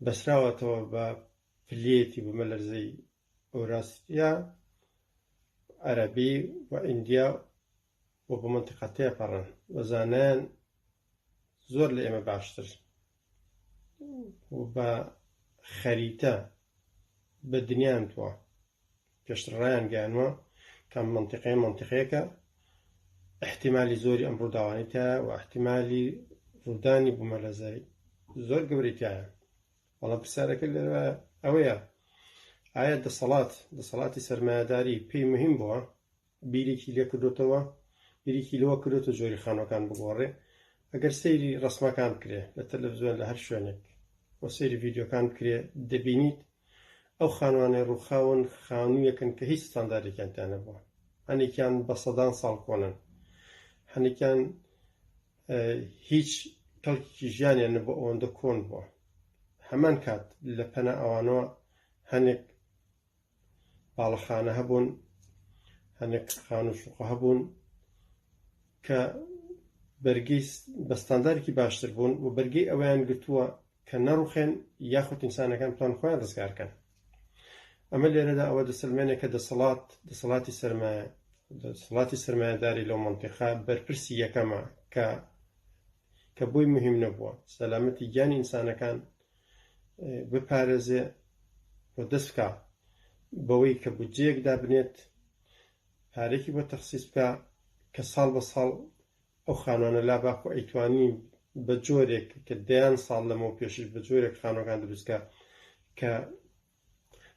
بەسراوەتەوە بە پلێتی بوومەلەرزەی ئەوراسیا عەرەبی و ئیندیا و بە منتیقە تێپەڕن و زانایان زۆر لە ئێمە باشتر و بە خەریتە بە دنیایان تووە پێشترڕایان گەیانوە کە منتیقەیەکە احتیمالی زۆری ئەم ڕووداوانیتە و احتیمالی ڕوودانی بوومەلەرزەی زۆر گەورەی تایە. بەڵام پرسیارەکە لێرە ئەوەیە ئایا دەسەڵاتی سەرمایهداری پێی مهم بووە بیرێکی لێ کردوتەوە بیرێکی لەوە کردوتە جۆری خانوەکان بگۆڕێ ئەگەر سەیری ڕسمەکان بکرێ لە تەلەڤیزیۆن لە هەر شوێنێک وە سەیری ڤیدیۆکان بکرێ دەبینیت ئەو خانوانەی ڕووخاون خانوویەکن کە هیچ ستانداردێکیان تیان نەبووە هەنێکیان بە سەدان ساڵ کۆنن هەنێکیان هیچ کەڵکێکی ژیانیان نەبووە ئەوەندە کۆن بووە هەمان کات لە پەنە ئەوانەوە هەنێک باڵەخانە هەبوون هەنێک خان و شوقە هەبوون کە بەرگەی بە ستانداردێکی باشتر بوون و بەرگەی ئەویان گرتووە کە نەڕوخێن یاخود ئینسانەکان بتوان خۆیان ڕزگارکەن ئەمە لێرەدا ئەوە دەسەلمێنێک کە دەسەڵاتی سەرمایهداری لەو مەنتیقا بەرپرسی یەکەمە کە بۆی مهم نەبووە سەلامەتی گیانی ئینسانەکان بپارێزێ و دەست بکە بەوەی کە بودجەیەک دابنێت پارێکی بۆ تەخسیس بکە کە ساڵ بە ساڵ ئەو خانوانە لاباکە و ئەیتوانی بە جۆرێک کە دەیان ساڵ لەمەوە پێشش بە جۆرێک خانوەکان دروستکە کە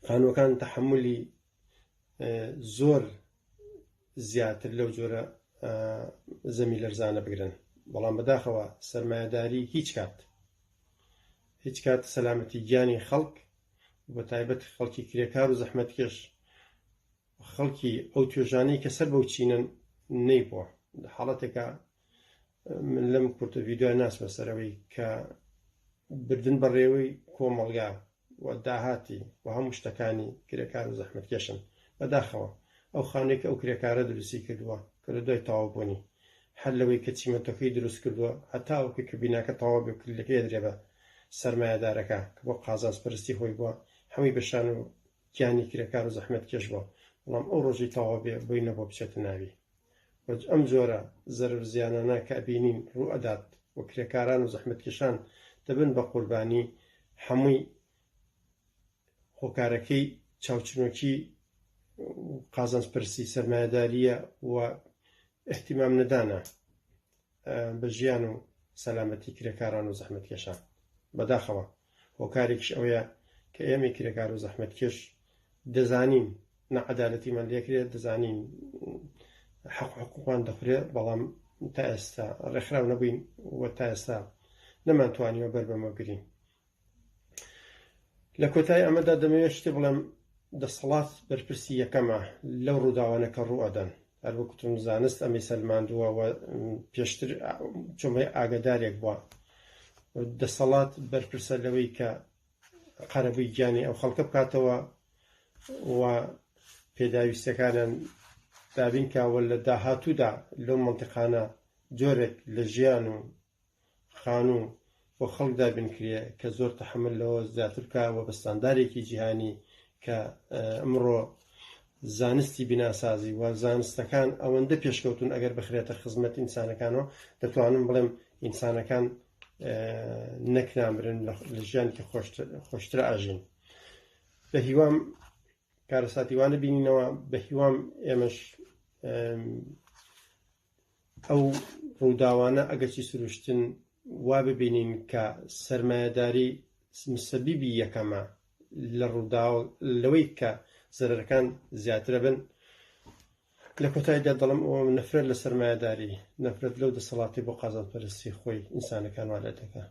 خانوەکان تەحملی زۆر زیاتر لەو جۆرە زەمی لەرزانە بگرن بەڵام بەداخەوە سەرمایهداری هیچ کات سەلامەتی گیانی خەڵک بە تایبەت خەڵکی کرێکار و زەحمەتکێش خەڵکی ئەو توێژانەی کە سەر بەو چینن نەیبووە حاڵەتێکە من لەم کورتە ڤیدیۆ ناسمە سەرەوەی کە بردن بەڕێوەی کۆمەڵگا و داهاتی و هەموو شتەکانی کرێکار و زەحمەتکێشن بەداخەوە ئەو خانێک ئەو کرێکارە دروستی کردووە کە لە دوای تەواوبوونی هەر لەوەی کە چیمەتەکەی دروست کردووە هەتا ئەوکە کە بیناکە تەواو بێ کللەکەی درێ بە سەرمایهدارەکە کە بۆ قازانجپەرستی خۆی بووە هەمووی بەشان و گیانی کرێکار و زەحمەتکێش بووە بەڵام ئەو ڕۆژی تەواو بێ بۆی نەبووە بچێتە ناوی ئەم جۆرە زەرر زیانانە کە ئەبینین ڕوو ئەدات و کرێکاران و زەحمەتکێشان دەبن بە قوربانی هەمووی هۆکارەکەی چاوچنۆکی قازانجپەرستی سەرمایهداریە و احتیمام نەدانە بە ژیان و سەلامەتی کرێکاران و زەحمەتکێشان بەداخەوە هۆکارێکیش ئەوەیە کە ئێمە کرێکار و زەحمەتکێش دەزانین نەعەدالەتیمان لێکرێت دەزانین حقوقمان دەخورێت بەڵام تا ئێستا ڕێکخراو نەبووین و تا ئێستا نەمانتوانیوە بەر بەمە گرین لە کۆتایی ئەمەدا دەمەوێت شتێ بڵێم دەسەڵات بەرپرسی یەکەمە لەو ڕووداوانە کە ڕوو ئەدەن هەر وەکوتم زانست ئەمەی سەلماندووە و پێشتر چۆمەی ئاگادارێک بووە دەسەڵات بەرپرسە لەوەی کە قەرەبووی گیانی ئەو خەڵکە بکاتەوە و پێداویستەکانیان دابین کاوە لە داهاتوودا لەو مەنتیقانە جۆرێک لە ژیان و خانوو بۆ خەڵک دابینکرێ کە زۆر تەحمل لەوە زیاتر بکەوە بە ستانداردێکی جیهانی کە ئەمڕۆ زانستی بیناسازی و زانستەکان ئەوەندە پێشکەوتون ئەگەر بخرێتە خزمەت ئینسانەکانەوە دەتوانم بڵێم ئینسانەکان نەکنامرن لە ژیانێکی خۆشترە ئاژین بە هیوام کارەساتیوانە بینینەوە بە هیوام ئێمەش ئەو ڕووداوانە ئەگەرچی سروشتن وا ببینین کە سەرمایهداری مسەبیبی یەکەمە لە ڕووداوە لەوەی کە زەرەرەکان زیاترە بن لە کۆتاییدا دەڵم ئەوە نەفرەت لە سەرمایهداری نەفرەت لەو دەسەڵاتی بۆ قازانجپەرستی خۆی ئینسانەکان وا لێ دەکات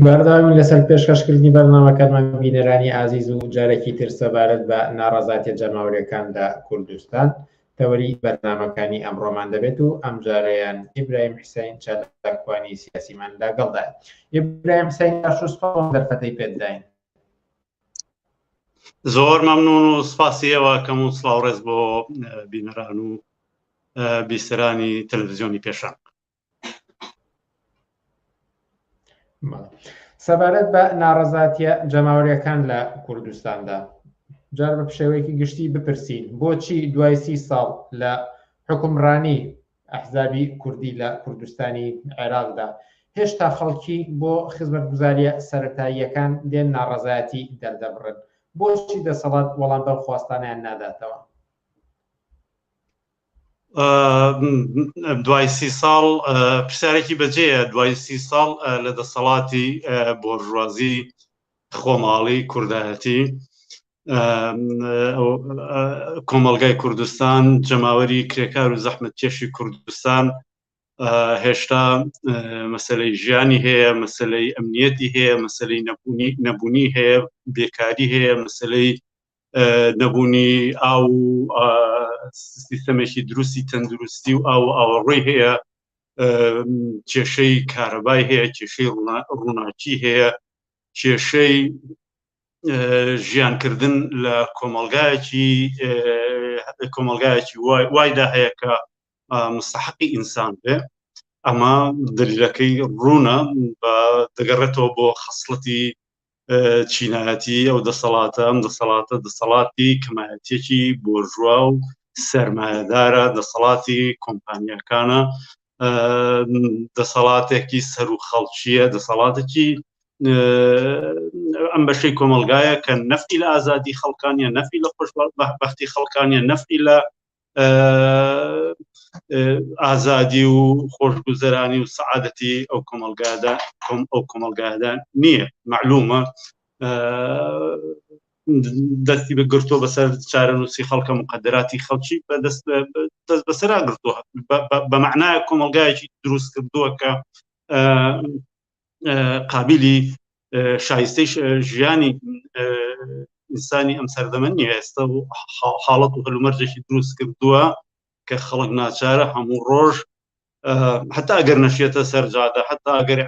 بەردەوامی لەسەر پێشکەشکردنی بەرنامەکانمان بینەرانی ئازیز و جارێکی تر سەبارەت بە ناڕەزاتیە جەماوریەکان لە کوردستان تەوەری بەرنامەکانی ئەمڕۆمان دەبێت و ئەم جارەیان ئیبراهیم حوسێن چالاکوانی سیاسیمان لەگەڵدا. ئیبراهیم حوسێن سوپاس دەرفەتەی پێداین. زۆر مەمنون و سپاسیەوە کەم و سڵاو ڕێز بۆ بینەران و بیستەرانی تەلەڤیزیۆنی پێشەنگ. سەبارەت بە ناڕەزاتیە جەماوریەکان لە کوردستاندا جار بە پشێوەیەکی گشتی بپرسین بۆچی دوای 30 ساڵ لە حکومڕانی ئەحزابی کوردی لە کوردستانی عێراقدا هێشتا خەڵکی بۆ خزمەتگوزاریە سەرەتاییەکان دێن ناڕەزایەتی دەردەبڕن بۆچی دەسەڵات وەڵام بەم خواستانیان ناداتەوە؟ دوای 30 ساڵ پرسیارێکی بەجێیە دوای 30 ساڵ لە دەسەڵاتی بۆرژوازی خۆماڵی کوردایەتی کۆمەڵگای کوردستان جەماوەری کرێکار و زەحمەتکێشی کوردستان هێشتا مەسەلەی ژیانی هەیە مەسەلەی ئەمنیەتی هەیە مەسەلەی نەبوونی هەیە بێکاری هەیە مەسەلەی نەبوونی ئاو سیستەمێکی دروستی تەندروستی و ئاوەڕێی هەیە کێشەی کارەبای هەیە کێشەی ڕووناکی هەیە کێشەی ژیانکردن لە کۆمەلگایەکی وایدا هەیە کە مستحقی ئینسان بێ ئەمە دلیلەکەی ڕوونە دەگەڕێتەوە بۆ خەسڵەتی چینایەتی ئەو دەسەڵاتە ئەم دەسەڵاتی کەمایەتێکی بۆرژوا و سەرمایەدارە دەسەڵاتی کۆمپانیەکانە دەسەڵاتێکی سەر و خەڵکیە دەسەڵاتێکی ئەم بەشەی کۆمەلگایە کە نەفعی لە ئازادی خەڵکانیە نەفعی لە خۆشبەختی خەڵکانیە نەفعی لە ئازادی و خۆشگوزەرانی و سەعادەتی ئەو کۆمەلگایەدا نییە معلومە دەستی بەگرتووە بەسەر چارەنووسی خەڵکە مقدراتی خەڵکی دەست بەسەرا گرتووە بە معنای کۆمەلگایەکی دروست کردووە کە قابلی شایستەی ژیانی ئینسانی ئەم سەردەمە نییە ئێستا حاڵەت و هەلومەرجێکی دروست کردووە کە خەڵک ناچارە هەموو ڕۆژ حتا ئەگەر نەشێتە سەرجادە حتا ئەگەر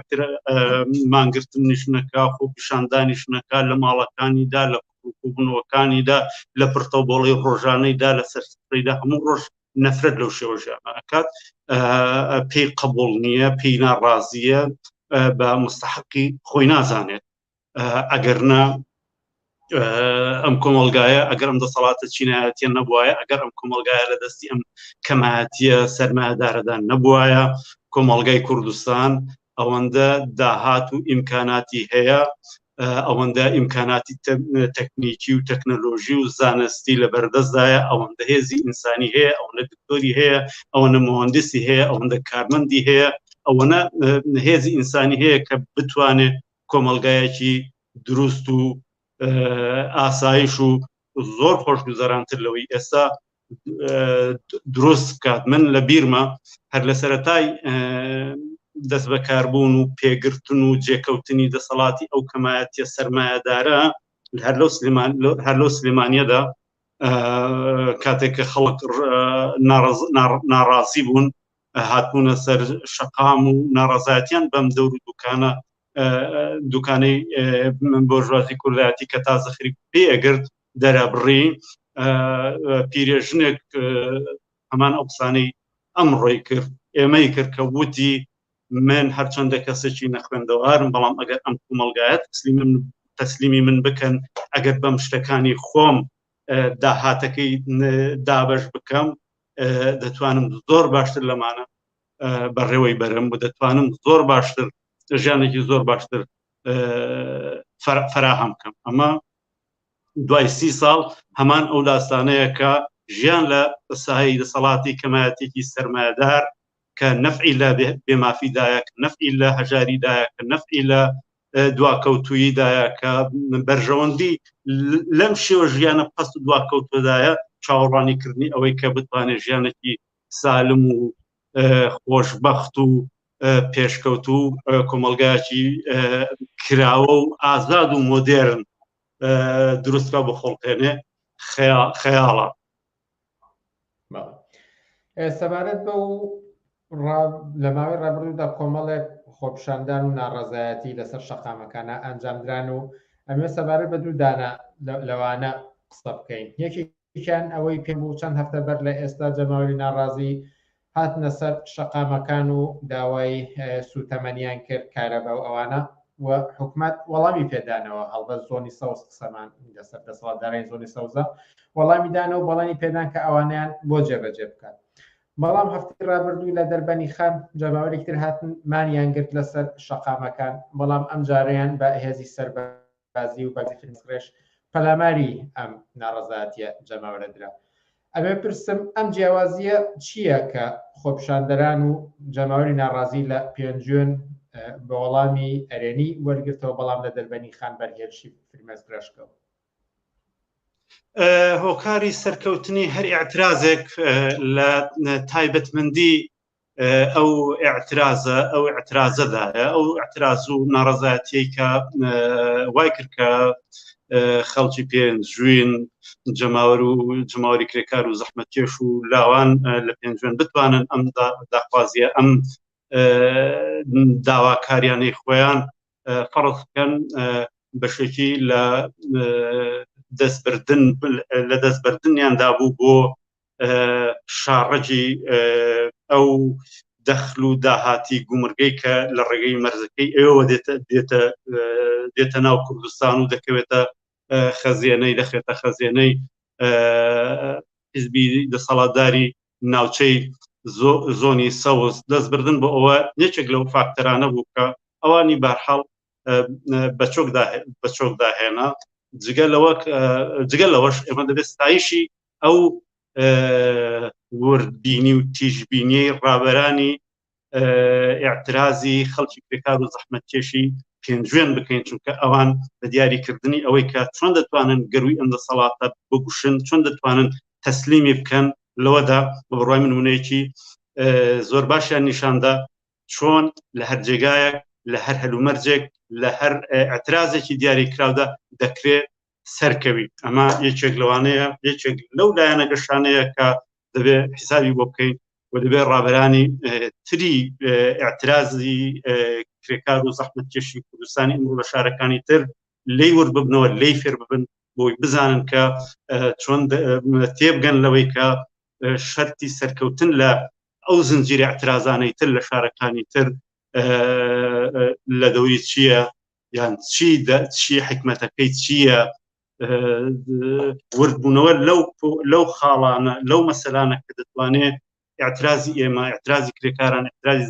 مانگرتن نیشنەکە خۆ پیشاندانی شنەکە لە ماڵەکانیدا لە کوبنەوەکانیدا لە پرتەوبۆڵی ڕۆژانەیدا لە سەرسفرەیدا هەموو ڕۆژ نەفرەت لەو شێوە ژیانە ئەکات پێی قبوڵ نییە پێی ناڕازیە بە مستحقی خۆی نازانێت ئەگەرنا ئەم کۆمەلگایە ئەگەر ئەم دەسەڵاتە چینایەتیە نەبووایە ئەگەر ئەم کۆمەلگایە لە دەستی ئەم کەمایەتیە سەرمایەدارەدا نەبووایە کۆمەلگای کوردستان ئەوەندە داهات و ئیمکاناتی هەیە ئەوەندە ئیمکاناتی تەکنیکی و تەکنەلۆژی و زانستی لە بەردەستدایە ئەوەندە هێزی ئینسانی هەیە ئەوەندە دکتۆری هەیە ئەوەندە مهندسی هەیە ئەوەندە کارمەندی هەیە ئەوەنە هێزی ئینسانی هەیە کە بتوانێت کۆمەلگایەکی دروست و ئاسایش و زۆر خۆشگوزەرانتر لەوەی ئێستا دروست بکات من لە بیرمە هەر لە سەرەتای دەست بەکاربوون و پێگرتن و جێکەوتنی دەسەڵاتی ئەو کەمایەتیە سەرمایەدارە هەر لەو سلێمانیەدا کاتێک کە خەڵک ناڕازی بوون هاتبوونە سەر شەقام و ناڕازایەتیان بەم دەور و دوکانەی بۆرژوازی کوردایەتی کە تازە خەریک پێگرت دەرەبڕی پیرێژنێک هەمان ئەو قسانەی ئەمڕۆی کرد ئێمەی کرد کە وتی من هەرچەندە کەسێکی نەخوێندەوارم بەڵام ئەگەر ئەم کۆمەلگایەت تەسلیمی من بکەن ئەگەر بەم شتەکانی خۆم داهاتەکەی دابەش بکەم دەتوانم زۆر باشتر لەمانە بەڕێوەی بەرم و دەتوانم زۆر باشتر ژیانێکی زۆر باشتر فراهەم بکەم ئەمە دوای 30 ساڵ هەمان ئەو داستانەیە کە ژیان لە ساحەی دەسەڵاتی کەمایەتێکی سەرمایەدار کە نەفعی لە بێمافیدایە کە نەفعی لە هەژاریدایە کە نەفعی لە دواکەوتوویدایە کە بەرژەوەندی لەم شێوە ژیانە پەست و دواکەوتوەدایە چاوەڕوانیکردنی ئەوەی کە بتوانێت ژیانێکی سالم و خۆشبەخت و پێشکەوت و کۆمەلگایەکی کراوە و ئازاد و مۆدێرن دروستکە بۆ خۆڵکێنێ خەیاڵە سەبارەت بە و لە ماوەی ڕابردوودا کۆمەڵێک خۆپیشاندان و ناڕەزایەتی لەسەر شەقامەکانە ئەنجامدران و ئەمێ سەبارەت بە دوو دانە لەوانە قسە بکەین یەکێکیان ئەوەی پێم بوو چەند هەفتە بەر لە ئێستا جەماوەری ناڕازی هاتنە سەر شەقامەکان و داوای سوتەمەنیان کرد کارەبە و ئەوانە و حکومەت وەڵامی پێدانەوە هەڵبەت زۆنی سەوز قسەمان لەسەر دەسەڵاتدارانی زۆنی سەوزە وەڵامی دانەوە بەڵانی پێدان کە ئەوانیان بۆ جێبەجێ بکات بەڵام هەفتی ڕابردوو لە دەربەنی خان جەماوەرێکی تر هاتن مانیان گرت لەسەر شەقامەکان، بەڵام ئەم جاریان بە هێزی سەربازی و بەگزی فیلمسکرێش پەلاماری ئەم ناڕەزایەتیە جەماوەرە درا. ئەمێ پرسم ئەم جیاوازیە چییە کە خۆپیشاندەران و جەماوەری ناڕازی لە پێنجوێن بە وەڵامی ئەرێنی وەرگرتەوە بەڵام لە دەربەنی خان بەرهێرشی فیلمسکرێشکەوت؟ هۆکاری سەرکەوتنی هەر ئاعترازێک لە تایبەتمەندی ئەو ئاعترازەدایە، ئەو ئاعتراز و ناڕەزایەتیەی کە وای کرد کە خەڵکی پێنجوین جەماوەری کرێکار و زەحمەتکێش و لاوان لە پێنجوێن بتوانن ئەم داخوازیە ئەم داواکاریانەی خۆیان فەرض بکەن بەشێکی لە دەستبردنیاندا بوو بۆ شاڕەجی ئەو دەخل و داهاتی گومرگەی کە لە ڕێگەی مەرزەکەی ئێوە دێتە ناو کوردستان و دەکەوێتە خەزیێنەی حیزبی دەسەڵاتداری ناوچەی زۆنی سەوز. دەستبردن بۆ ئەوە یەکێک لەو فاکتەرانە بوو کە ئەوانی بەرحەڵ بەچۆک داهێنا. جگەل لەوەش ئێمە دەبێت ستایشی ئەو وردبینی و تیژبینیەی ڕابەرانی ئاعترازی خەڵکی کرێکار و زەحمەتکێشی پێنجوێن بکەین، چونکە ئەوان بە دیاریکردنی ئەوەی کە چۆن دەتوانن گەروی ئەم دەسەڵاتە بگوشن، چۆن دەتوانن تەسلیمی بکەن لەوەدا بە بڕوای نمونەیەکی زۆر باشیان نیشاندا چۆن لە هەر جێگایەک لە هەر هەلومەرجێک لە هەر ئاعترازێکی دیاریکراودا دەکرێت سەرکەوی. ئەمە یەکێک لەوانەیە، یەکێک لەو لایەنە گەشانەیە کە دەبێت حیسابی بۆ بکەین و دەبێت ڕابەرانی تری ئاعترازی کرێکار و زەحمەتکێشی کوردستانی ئەمڕۆ لە شارەکانی تر لێی وەرببنەوە، لێی فێر ببن بۆی بزانن کە چۆن تێبگەن لەوەی کە شەرتی سەرکەوتن لە ئەو زنجیرە ئاعترازانەی تر لە شارەکانی تر لە دەوری چییە، یان چی حکمەتەکەی چییە، وردبوونەوە لەو خاڵانە لەو مەسەلانە کە دەتوانێت ئاعترازی ئێمە، ئاعترازی کرێکاران، ئاعترازی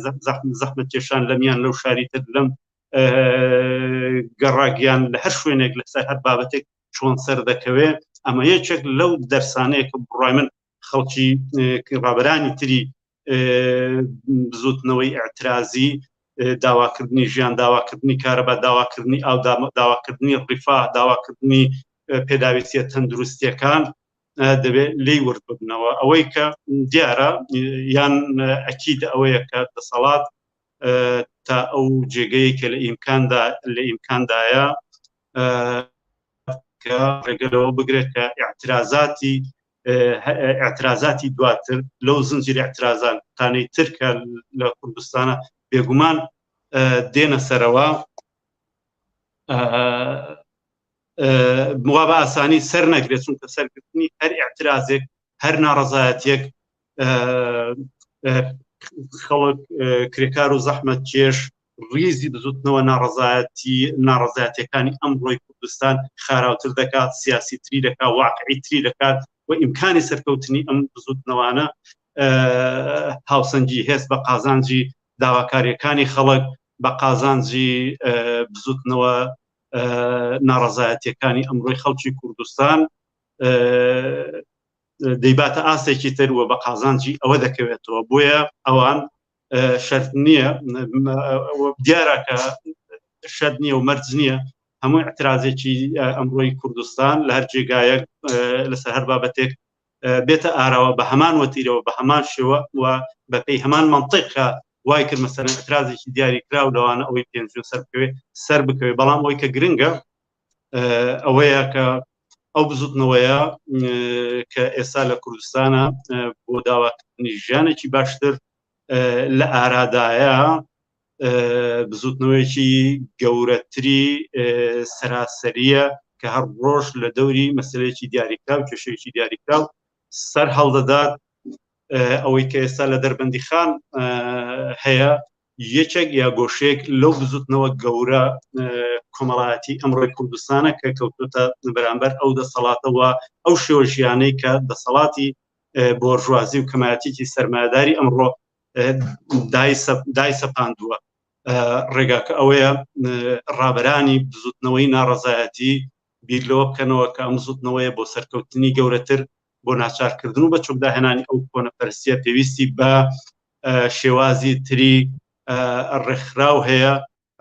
زەحمەتکێشان لەمیان لەو شاری تر لەم گەڕاگیان لە هەر شوێنێک لەسەر هەر بابەتێک چۆن سەر دەکەوێت. ئەمە یەکێک لەو دەرسانەیە کە بڕای من خەڵکی ڕابەرانی تری بزوتنەوەی ئاعترازی، داواکردنی ژیان، داواکردنی کارەبا، داواکردنی ئاو، داواکردنی ڕیفا، داواکردنی پێداویستیە تەندروستیەکان دەبێت لێی ورد ببنەوە. ئەوەی کە دیارە یان ئەکید ئەوەیە کە دەسەڵات تا ئەو جێگەیە کە لە ئیمکاندایە کە ڕێگەلەوە بگرێت کە ئاعترازاتی دواتر لەو زنجیرە ئاعترازانتانەی ترکە لە کوردستانە بێگومان دێنە سەرەوە، وا بە ئاسانی سەر نەگرێت، چونکە سەرکردنی هەر ئاعترازێک، هەر ناڕەزایەتێک خەڵک کرێکار و زەحمەتکێش ڕیزی بزوتنەوە ناڕەزایەتەکانی ئەمڕۆی کوردستان خاراوتر دەکات، سیاسی تری دەکات، واقعی تری دەکات و ئیمکانی سەرکەوتنی ئەم بزوتنەوانە هاوسەنگی هێست بە قازانجی داواکاریەکانی خەڵک، بە قازانجی بزوتنەوە ناڕەزایەتیەکانی ئەمڕۆی خەڵکی کوردستان دەیباتە ئاسێکی تروە بە قازانجی ئەوە دەکەوێتەوە. بۆیە ئەوان شەرت نییە، دیارە کە شەرت نییە و مەرج نییە هەموو ئاعترازێکی ئەمڕۆی کوردستان لە هەر جێگایەک لەسەر هەر بابەتێک بێتە ئاراوە بە هەمان وەتیرەوە، بە هەمان شێوە و بەپێی هەمان مەنطیقە وای کرد مەسەلەن ئاعترازێکی دیاری کراو لەوانە ئەوەی پێنجوێن سەر بکەوێت. بەڵام ئەوەی کە گرنگە ئەوەیە کە ئەو بزوتنەوەیە کە ئێستا لە کوردستانە بۆ داواکردنی ژیانێکی باشتر لە ئارادایە، بزوتنەوەیەکی گەورەتری سەراسەریە کە هەر ڕۆژ لە دەوری مەسەلەیەکی دیاریکراو، کێشەیەکی دیاریکراو سەر هەڵدەدات. ئەوەی کە ئێستا لە دەربەندی خان هەیە یەکێک یا گۆشەیەک لەو بزوتنەوە گەورە کۆمەڵایەتی ئەمڕۆی کوردستانە کە کەوتوتە بەرامبەر ئەو دەسەڵاتەوە ئەو شێوە ژیانەی کە دەسەڵاتی بۆرژوازی و کەمایەتێکی سەرمایه‌داری ئەمڕۆ دای سەپاندووە. ڕێگاکە ئەوەیە ڕابەرانی بزوتنەوەی ناڕەزایەتی بیر لەوە بکەنەوە کە ئەم زوتنەوەیە بۆ سەرکەوتنی گەورەتر بۆ ناچارکردن و بە چۆکداهێنانی ئەو کۆنەپەرستیە پێویستی بە شێوازی تری ڕێکخراو هەیە.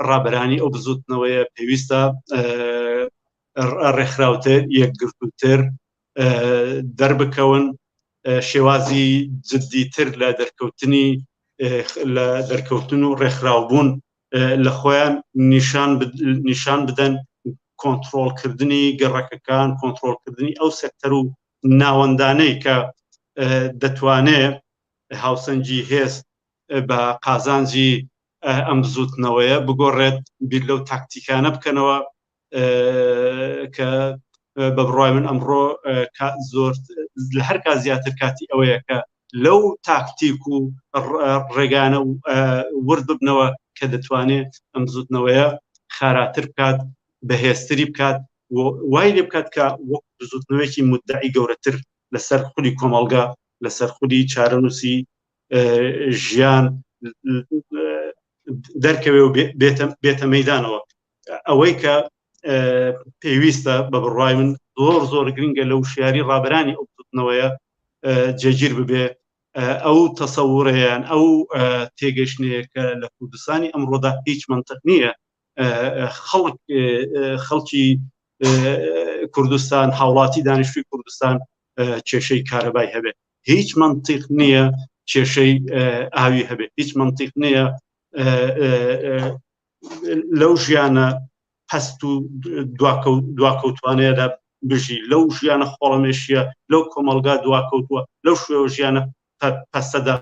ڕابەرانی ئەو بزوتنەوەیە پێویستە ڕێکخراوتر یەکگرتووتر دەربکەون، شێوازی جددیتر لە دەرکەوتن و ڕێکخراوبوون لە خۆیان نیشان بدەن، کۆنتڕۆڵکردنی گەڕەکەکان، کۆنتڕۆڵکردنی ئەو سەکتەر و ناوەندانەی کە دەتوانێت هاوسەنگی هێز بە قازانجی ئەم زوتنەوەیە بگۆڕێت، بیر لەو تاکتیکانە بکەنەوە کە بە بڕوای من ئەمڕۆ زۆر لە هەر کا زیاتر کاتی ئەوەیە کە لەو تاکتیک و ڕێگانە و ورد ببنەوە کە دەتوانێت ئەم زوتنەوەیە خاراتر بکات، بەهێزتری بکات، وای لێ بکات کە وەک زوتنەوەیەکی مدعی گەورەتر لەسەر خولی کۆمەڵگا، لەسەر خولی چارەنووسی ژیان دەرکەوێ و بێتە مەیدانەوە. ئەوەی کە پێویستە بە بڕوای من زۆر گرنگە لە وشیاری ڕابەرانی ئەو زوتنەوەیە جێگیر ببێ ئەو تەسەووڕەیان ئەو تێگەشتنەیە کە لە کوردستانی ئەمڕۆدا هیچ منطق نییە خەڵکی کوردستان، هاوڵاتی دانیشتووی کوردستان کێشەی کارەبای هەبێت، هیچ منطق نییە کێشەی ئاوی هەبێت، هیچ منطق نییە لەو ژیانە هەست و دواکەوتوانەیەدا بژی، لەو ژیانە خۆڵەمێشیە، لەو کۆمەڵگا دواکەوتووە، لەو شوێوە ژیانە پەستەدا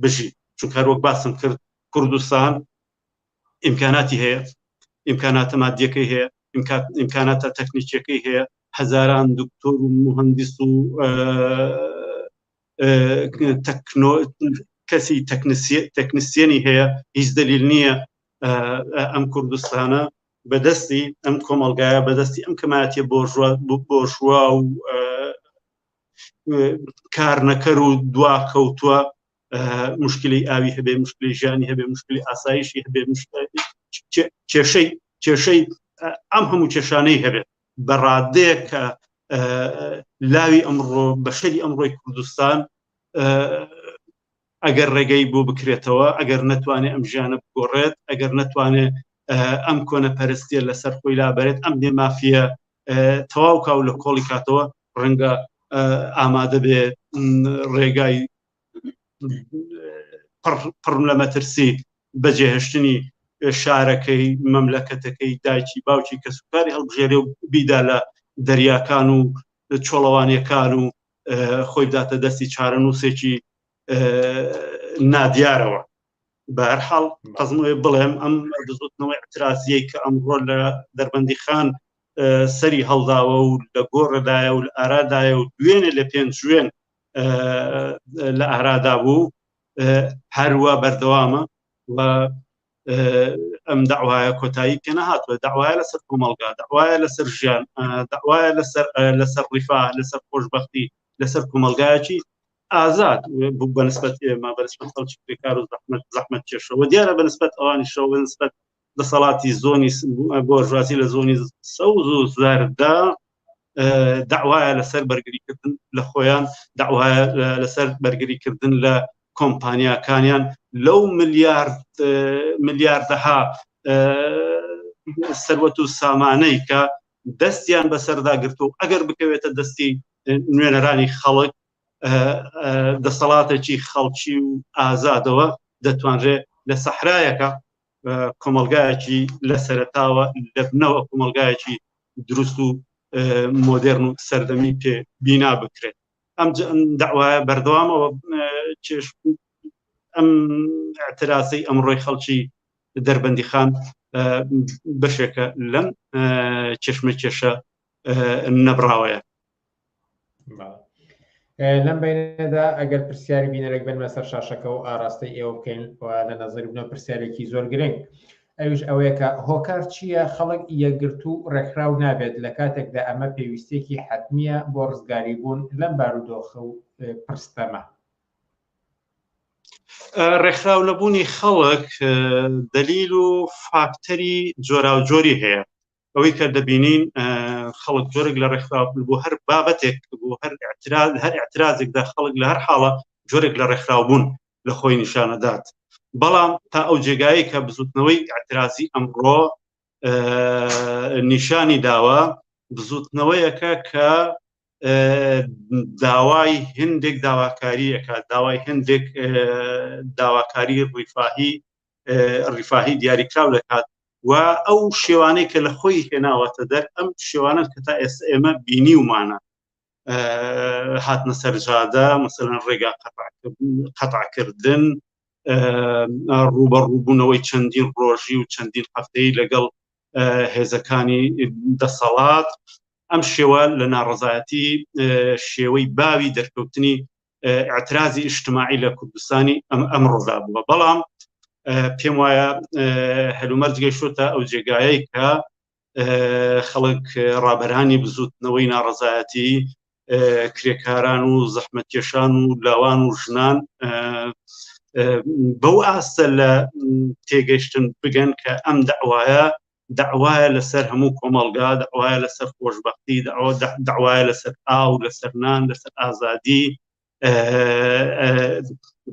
بژی. چونکە وەک باسم کرد کوردستان ئیمکاناتی هەیە، ئیمکاناتە مادیەکەی هەیە، ئیمکاناتە تەکنیکیەکەی هەیە، هەزاران دکتۆر و مهندس و کەسی تەکنیسیێنی هەیە. هیچ دلیل نییە ئەم کوردستانە بەدەستی ئەم کۆمەڵگایە، بەدەستی ئەم کەمایەتیە بۆژوا و کارنەکەر و دواکەوتووە مشکلی ئاوی هەبێ، مشکلی ژیانی هەبێ، مشکلی ئاسایشی هەبێ، کێشەی ئەم هەموو کێشانەی هەبێت بەڕادەیە کە لاوی ئەمڕۆ بەشەری ئەمڕۆی کوردستان ئەگەر ڕێگەی بۆ بکرێتەوە، ئەگەر نەتوانێت ئەم ژیانە بگۆڕێت، ئەگەر نەتوانێت ئەم کۆنەپەرستیە لەسەر خۆی لابەرێت، ئەم نێمافیە تەواو کاو لە کۆڵی کاتەوە، ڕەنگە ئامادە بێ ڕێگای پڕم لە مەترسی بەجێهێشتنی شارەکەی، مەملەکەتەکەی، دایکی باوکی کە سوکاری هەڵبژێرێ و بیدا لە دەریاکان و چۆڵەوانیەکان و خۆی بداتە دەستی چارەنووسێکی نادیارەوە. بە هەر حاڵ قەزمەوەی بڵێم ئەم دزوتنەوەی اعترازیەی کە ئەمڕۆ لە دەربەندی خان سەری هەڵداوە و لە گۆڕەدایە و لە ئارادایە و دوێنێ لە پێنج ژوێن لە ئارادا بوو هەروە بەردەوامە و ئەم داوایە کۆتایی پێ نەهاتوە. داوایە لەسەر کۆمەڵگا، داوایە لەسەر ژیان، داوایە لەسەر ڕیفا، لەسەر خۆشبەختی، لەسەر کۆمەڵگایەکی ئازاد بەنسبەت ئێمە، بەنسبەت خەڵکی بێکار و زەحمەت کێشەوە. دیارە بەنسبەت ئەوانیشەوە، بەنسبەت دەسەڵاتی زۆنی بۆژواسی لە زۆنی سەوز و زەردا داوایە لەسەر بەرگریکردن لە خۆیان، داوایە لەسەر بەرگریکردن لە کۆمپانیاکانیان، لەو ملیاردەها سەروەت و سامانەی کە دەستیان بەسەرداگرتو و ئەگەر بکەوێتە دەستی نوێنەرانی خەڵک، دەسەڵاتێکی خەڵکی و ئازادەوە دەتوانرێت لە سەحرایەکە کۆمەڵگایەکی لە سەرەتاوە لە بنەوە کۆمەڵگایەکی دروست و مۆدێرن و سەردەمی پێ بینا بکرێت. ئەم داوایە بەردەوامەوە ئەم اعتراسی ئەمڕۆی خەڵکی دەربەندی خان بەشێکە لەم چێشمە کێشە نەبراوەیە. لەم بینەدا ئەگەر پرسیاری بینەرێک بن بەسەر شاشەکە و ئاراستەی ئێوە بکەین لە نەزەری بنەوە پرسیارێکی زۆر گرنگ. ئەوش ئەوەیە کە هۆکار چییە؟ خەڵک یەکگرت و ڕێکخراو نابێت لە کاتێکدا ئەمە پێویستێکی حتمیە بۆ ڕزگاری بوون لەم بارودۆخە و پرستەمە. ڕێکخراو نەبوونی خەڵک دلیل و فاکتەری جۆراوجۆری هەیە. ئەوەی کە دەبینین خەڵک جۆرێک لە ڕێکخراو بۆ هەر بابەتێک بۆ هەر ئاعترازێکدا خەڵک لە هەر حاڵە جۆرێک لە ڕێکخراو بوون لە خۆی نیشانەدات. بەڵام تا ئەو جێگایی کە بزوتنەوەی ئاعترازی ئەمڕۆ نیشانی داوە بزوتنەوەیەکە کە داوای هەندێک داواکاریەکە، داوای هەندێک داواکاری ڕیفاهی دیاریکراو دەکات و ئەو شێوانەی کە لە خۆی هێناوەتە دەر ئەم شێوانە کە تا ئێستا ئێمە بینی ومانە هاتنە سەرجادە، مەسەلەن ڕێگا قەتعکردن، ڕوبەڕووبوونەوەی چەندین ڕۆژی و چەندین هەفتەی لەگەڵ هێزەکانی دەسەڵات. ئەم شێوە لە ناڕەزایەتی شێوەی باوی دەرکەوتنی ئاعترازی ئیجتیماعی لە کوردستانی ئەمڕۆدا بووە. بەڵام پێم وایە هەلومەرج گەیشتووەتە ئەو جێگایەی کە خەڵک ڕابەرانی بزوتنەوەی ناڕەزایەتی، کرێکاران و زەحمەتکێشان و لاوان و ژنان بەو ئاستە لە تێگەیشتن بگەن کە ئەم دەعوایە لەسەر هەموو کۆمەڵگا، دەعوایە لەسەر خۆشبەختی، دەعوایە لەسەر ئاو، لەسەر نان، لەسەر ئازادی.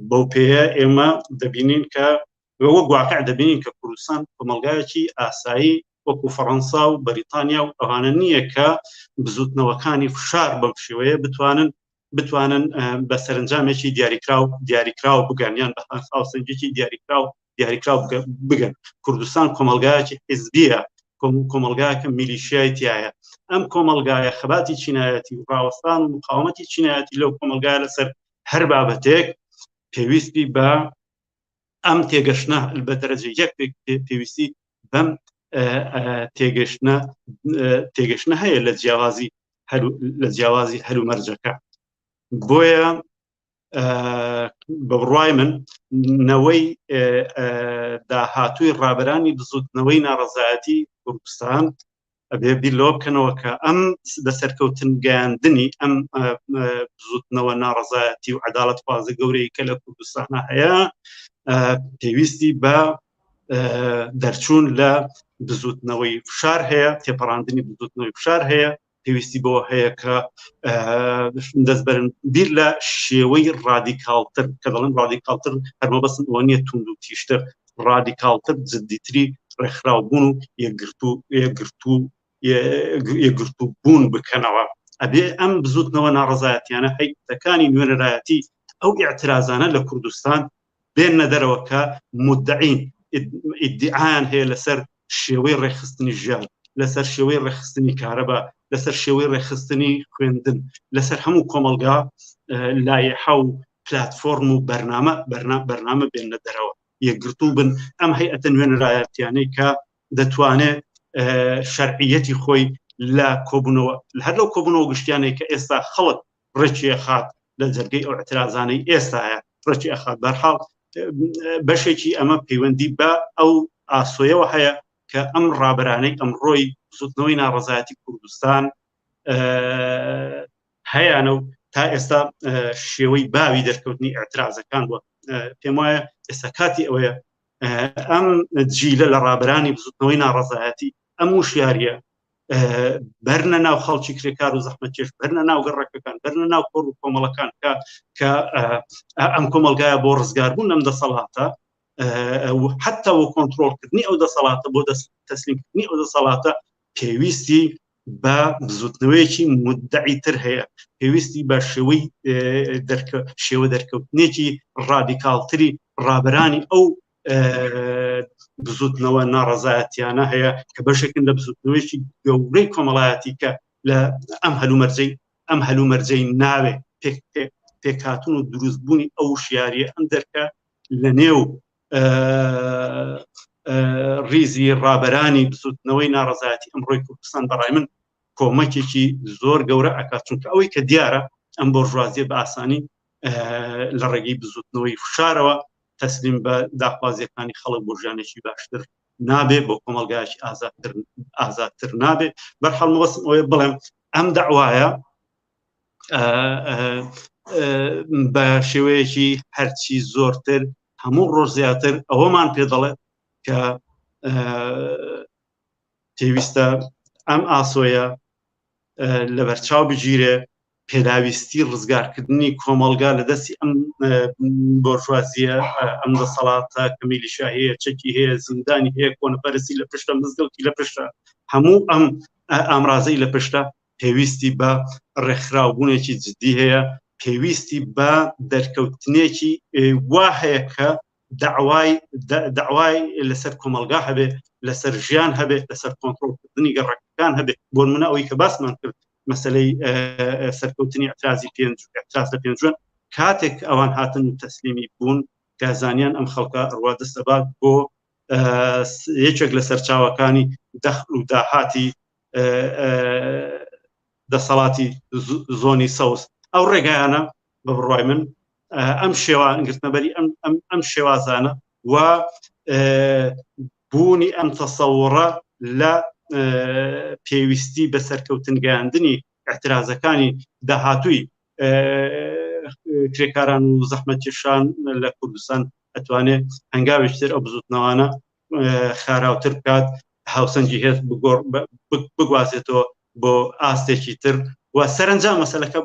بەو پێیە ئێمە دەبینین کە وەک واقع دەبینین کە کوردستان کۆمەڵگایەکی ئاسایی وەکو فەڕەنسا و بەریتانیا و ئەوانە نییە کە بزوتنەوەکانی فشار بەم شێوەیە بتوانن بە سەرنجامێکی دیاریکراو بگەن یان بە هاوسەنگێکی دیاریکراو بگەن. کوردستان کۆمەڵگایەکی حیزبیە، کۆمەڵگایەکە میلیشیای تایە. ئەم کۆمەڵگایە خەباتی چینایەتی و ڕاوەستان و مقاومەتی چینایەتی لەو کۆمەڵگایە لەسەر هەر بابەتێک پێویستی بە ئەم تێگەشتنە بە دەرەجە یەک پێویستی بەم تێگەشتنە هەیە لە جیاوازی هەلومەرجەکە. بۆیە بە بڕوای من نەوەی داهاتووی ڕابەرانی بزوتنەوەی ناڕەزایەتی کوردستان ئەبێ بیر لەوە بکەنەوە کە ئەم بەسەرکەوتن گەیاندنی ئەم بزوتنەوە ناڕەزایەتی و عەداڵەتخوازە گەورەی کە لە کوردستانە هەیە پێویستی بە دەرچوون لە بزوتنەوەی فشار هەیە، تێپەڕاندنی بزوتنەوەی فشار هەیە. پێویستی بەوە هەیە کە دەستبەرن بیر لە شێوەی ڕادیکالتر، کە دەڵێن ڕادیکالتر هەرمەبەستن ئەوە نییە توند و تیشتر، ڕادیکالتر جددیتری ڕێکخراوبوون و یەکگرتو بوون بکەنەوە. ئەبێ ئەم بزوتنەوە ناڕەزایەتیانە هەیکەکانی نوێنەرایەتی ئەو ئیعترازانە لە کوردستان بێنە دەرەوە کە مدعین ئیدعایان هەیە لەسەر شێوەی ڕێخستنی ژیان، لەسەر شێوەی ڕێخستنی کارەبا، لەسەر شێوەی ڕێخستنی خوێندن، لەسەر هەموو کۆمەڵگا لایحە و پلاتفۆرم و بەرنامە بێنە دەرەوە، یەکگرتوو بن. ئەم هەیئەتە نوێنەرایەتیانەی کە دەتوانێت شەرعیەتی خۆی لە کۆبوونەوە هەر لەو کۆبوونەوە گشتیانەی کە ئێستا خەڵک ڕێکی ئەخات لە جەرگەی ئەو ئەترازانەی ئێستاە ڕێکی ئەخات. بەرحاڵ بەشێکی ئەمە پەیوەندی بە ئەو ئاسۆیەوە هەیە کە ئەم ڕابەرانەی ئەمڕۆی بزوتنەوەی ناڕەزایەتی کوردستان هەیەنە و تا ئێستا شێوەی باوی دەرکەوتنی ئاعترازەکان بووە. پێم وایە ئێستا کاتی ئەوەیە ئەم جیلە لە ڕابەرانی بزوتنەوەی ناڕەزایەتی ئەم وشیاریە بەرنە ناو خەڵکی کرێکار و زەحمەتکێش، بەرنە ناو گەڕەکەکان، بەرنە ناو کۆڕ و کۆمەڵەکان کە ئەم کۆمەلگایە بۆ ڕزگاربوون ئەم دەسەڵاتە حتا بۆ کۆنتڕۆڵکردنی ئەو دەسەڵاتە، بۆ تەسلیمکردنی ئەو دەسەڵاتە پێویستی بە بزوتنەوەیەکی مدعیتر هەیە، پێویستی بە شێوە دەرکەوتنێکی ڕادیکالتری ڕابەرانی ئەو بزوتنەوە ناڕەزایەتیانە هەیە کە بەشێکن لە بزوتنەوەیەکی گەورەی کۆمەڵایەتی کە لە ئەم هەلومەرجەی ناوێ پێکهاتوون و دروستبوونی ئەو شیاریە ئەم دەرکە لە نێو ریزی ڕابەرانی بزوتنەوەی ناڕەزایەتی ئەمڕۆی کوردستان بەڕای من کۆمەکێکی زۆر گەورە ئەکات، چونکە ئەوەی کە دیارە ئەم بۆرژوازیە بە ئاسانی لە ڕێگەی بزوتنەوەی فشارەوە تەسلیم بە داخوازیەکانی خەڵک بۆ ژیانێکی باشتر نابێ بۆ کۆمەلگایکی ئازادتر نابێ بەرحەڵ مەوەسم ئەوەیە بڵێم ئەم دەعوایە بە شێوەیەکی هەرچی زۆرتر هەموو ڕۆژ زیاتر ئەوەمان پێ دەڵێت کە پێویستە ئەم ئاسۆیە لەبەرچاو بگیرێ پێداویستی ڕزگارکردنی کۆمەلگا لە دەستی ئەم بۆرژوازیە ئەم دەسەڵاتە کە میلیشیا هەیە چەکی هەیە زیندانی هەیە کۆنەپەرستی لە پشتە مزگەوتی لە پشتە هەموو ئەم ئامرازەی لە پشتە پێویستی بە ڕێکخراوبوونێکی جدی هەیە پێویستی بە دەرکەوتنێکی وا هەیە کە دەعوای لەسەر کۆمەلگا هەبێ لەسەر ژیان هەبێت لەسەر کۆنتڕۆڵکردنی گەڕەکەکان هەبێت بۆ نمونە ئەوەی کە باسمان کرد مەسەلەی سەرکەوتنی ئەترازی ئەتراز لە پێنجوان کاتێک ئەوان هاتن و تەسلیمی بوون گازانیان ئەم خەڵکە ڕوا دەستەبات بۆ یەکێک لە سەرچاوەکانی دەخل و داهاتی دەسەڵاتی زۆنی سەوز ئەو ڕێگایانە بە بڕوای من ئەم شێوانگرتنەبەری ئەم شێوازانە و بوونی ئەم تەسەوڕە لە پێویستی بە سەرکەوتنگەاندنی اعترازەکانی داهاتووی کرێکاران و زەحمەتکێشان لە کوردستان ئەتوانێت هەنگاوێکتر ئەو بزوتنەوانە خاراوتر بکات هاوسەنگی هێز بگوازێتەوە بۆ ئاستێکی تر و سەرنجام مەسەلەکە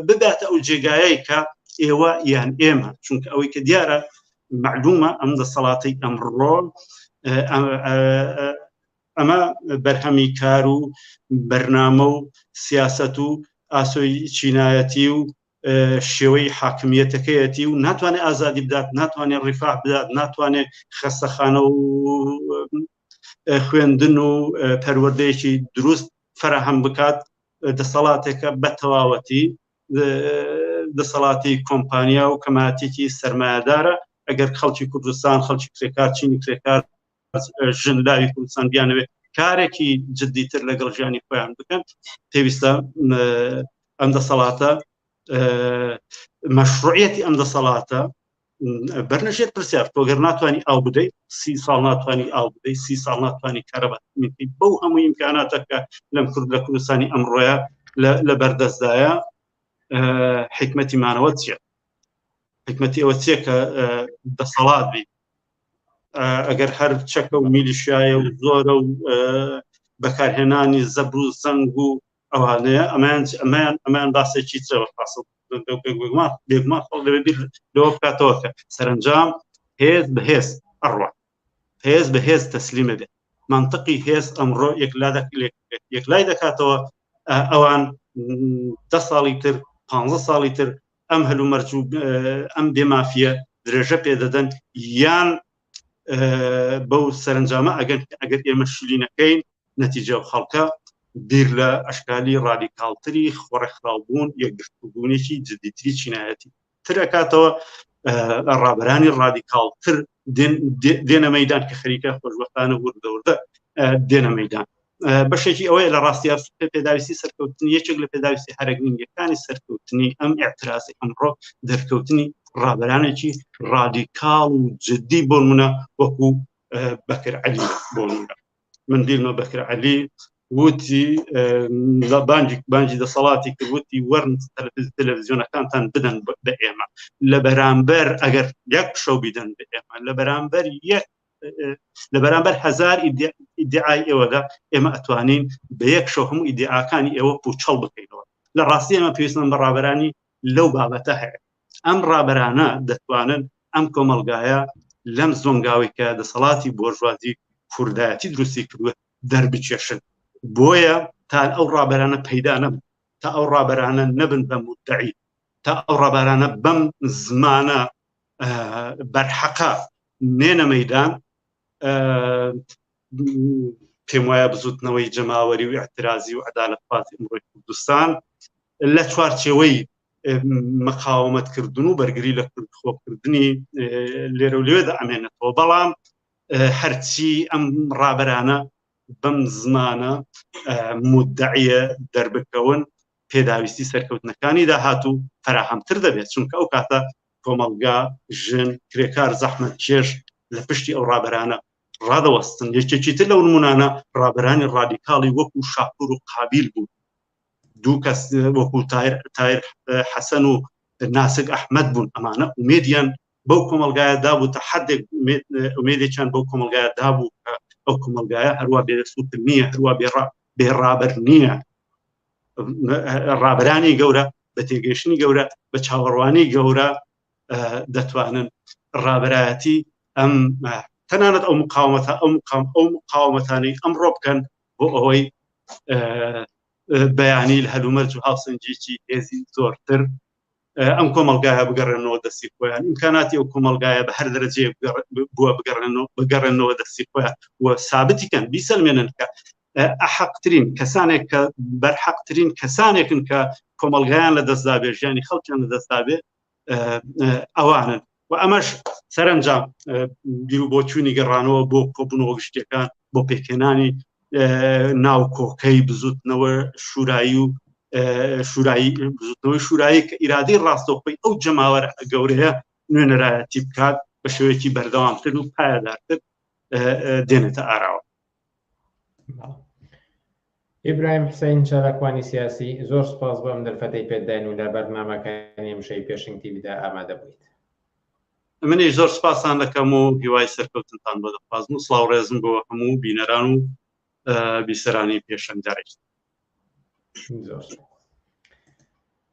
بباتە ئەو جێگایەی کە ئێوە یان ئێمە چونکە ئەوەی کە دیارە معلومە ئەم دەسەڵاتی ئەمڕۆ ئەمە بەرهەمی کار و بەرنامە و سیاسەت و ئاسۆی چینایەتی و شێوەی حاکمیەتەکەیەتی و ناتوانێت ئازادی بدات ناتوانێت ڕیفاح بدات ناتوانێت خەستەخانە و خوێندن و پەروەردەیەکی دروست فراهم بکات دەسەڵاتێکە بە تەواوەتی دەسەڵاتی کۆمپانیا و کەماتێکی سەرمایه‌دارە ئەگەر خەڵکی کوردستان خەڵکی کرێکار چینی کرێکار ژن لاوی کوردستان بیانەوێت کارێکی جدیتر لەگەڵ ژیانی خۆیان بکەن پێویستە ئەم دەسەڵاتە مەشروعیەتی ئەم دەسەڵاتە بەرنەژێت پرسیار تۆگەر ناتوانانی ئاو بدەیت 30 ساڵ ناتوانانی ئاو بدەیت 30 ساڵ ناتوانانی کارەبات بەو هەموو ئیمکاناتەکە لەم کورد لە کوردستانی ئەمڕۆیە لە بەردەستدایە حکمەتیمانەوە چییە حکمەتی ئەوە چییە کە دەسەڵات بی ئەگەر هەر چەکە و میلیشایە و زۆرە و بەکارهێنانی زەبر و زەنگ و ئەوانەیە ئەمان باسێکی ترەوە فاسڵ بێگومان خەڵ لەبێ لەوە بکاتەوە کە سەرنجام هێز بە هێز ئەڕوا هێز بە هێز تەسلیمە بێت منطقی هێز ئەمڕۆ یەکلای دەکاتەوە ئەوان 10 ساڵی تر 15 ساڵی تر ئەم هەلومەرج و ئەم بێمافیە درێژە پێدەدەن یان بەو سەرنجامە ئەگەر ئێمە شلینەکەین نەتیجە و خەڵکە بیر لە ئەشکالی ڕادیکالتری خۆڕێکخراوبوون یەکگرتوبوونێکی جدیتری چینایەتی ترەکاتەوە ڕابرانی ڕادیکالتر دێنە مەیدان کە خەریکە خۆشبەختانە وردەوردە دێنە مەیدان بەشێکی ئەوەیە لە ڕاستیە پێداویستی سەرکەوتنی یەکێک لە پێداویستی هەرەگرنگیەکانی سەرکەوتنی ئەم ئێعتراسی ئەمڕۆ دەرکەوتنی ڕابرانێکی ڕادیکاڵ و جدی بۆ نمونە وەکو بەکر عەلی بۆ نمونە من دیلمە بەکر عەلی وتی لە بانجی دەسەڵاتی کرد وتی وەرن تەلەڤیزیۆنەکانتان بدەن بە ئێمە لە بەرامبەر ئەگەر یەک شەو بیدەن بە ئێمە لە بەرامبەر هەزار ئیدعای ئێوەدا ئێمە ئەتوانین بە یەک شەو هەموو ئیدعاکانی ئێوە پوچەڵ بکەینەوە لە ڕاستی ئێمە پێویستمان بە ڕابەرانی لەو بابەتە هەیە ئەم ڕابەرانە دەتوانن ئەم کۆمەلگایە لەم زۆنگاوی کە دەسەڵاتی بۆرژوازی کوردایەتی دروستی کردووە دەربچێشن بۆیە تا ئەو ڕابەرانە پەیدا نەبن تا ئەو ڕابەرانە نەبن بە مودعی تا ئەو ڕابەرانە بەم زمانە بەرحەقە نێنە مەیدان پێم وایە بزوتنەوەی جەماوەری و ئەعترازی و عەدالەتخوازی ئەمڕۆی کوردستان لە چوارچێوەی مقاومەتکردن و بەرگری لە خۆکردنی لێرە و لێوێدا ئەمێنێتەوە بەڵام هەرچی ئەم ڕابەرانە بەم زمانە مودعیە دەربکەون پێداویستی سەرکەوتنەکانی داهاتوو فراهەمتر دەبێت چونکە ئەو کاتە کۆمەلگا ژن کرێکار زەحمەتکێش لە پشتی ئەو ڕابەرانە ڕادەوەستن. یەکێکی تر لەو نمونانە ڕابەرانی ڕادیکاڵی وەکو شاپور و قابیل بوو، دوو کەس وەکو تایر حەسەن و ناسک ئەحمەد بوون. ئەمانە ئومێدیان بەو کۆمەلگایە دابوو تا حدێک ئومێدێکیان بەو کۆمەلگایە دابوو کە ئەو کۆمەلگایە هەروە بێسووتر نییە، هەروە بێڕابەر نییە. ڕابەرانی گەورە بە تێگەیشتنی گەورە بە چاوەڕوانی گەورە دەتوانن ڕابەرایەتی ئەم تەنانەت ئەو مقاومەتانەی ئەمڕۆ بکەن بۆ ئەوەی بەیانی لە هەلومەرج و هاوسەنگێکی هێزی زۆرتر ئەم کۆمەلگایە بگەڕێنەوە دەستی خۆیان. ئیمکاناتی ئەو کۆمەلگایە بە هەر دەرەجەیە بووە بگەڕێنەوە دەستی خۆیان و سابتیکەن بیسەلمێنن کە ئەحەقترین کەسانێک کە بەرحەقترین کەسانێکن کە کۆمەلگایان لە دەستدابێ، ژیانی خەڵکیان لە دەستدابێ ئەوانن. و ئەمەش سەرنجام بیر و بۆچوونی گەڕانەوە بۆ کۆبوونەوە گشتەکان، بۆ پێکێنانی ناو کۆکەی بزوتنەوە شورایی و بزوتنەوەی شورایی کە ئیرادەی ڕاستەوخۆی ئەو جەماوەرە گەورەیە نوێنەرایەتی بکات بە شێوەیەکی بەردەوامتر و پایەدارتر دێنێتە ئاراوە. ئیبراهیم حسین چالاکوانی سیاسی، زۆر سپاس بۆ ئەم دەرفەتەی پێداین و لە بەرنامەکانی ئەمشەی پێشنگ تیڤیدا ئامادە بوویت. منیش زۆر سپاسان دەکەم و هیوای سەرکەوتنتان بۆ دەخوازم و سڵاو ڕێزم بۆ هەموو بینەران و بیسەرانی پێشەنگ جارێک.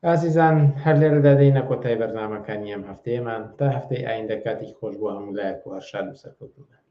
ئازیزان، هەر لێرەدا دەینە کۆتای بەرنامەکانی ئەم هەفتەیەمان تا هەفتەی ئایندە. کاتێکی خۆش بۆ هەموو لایەک و هەر شاد و سەرکەوتوو.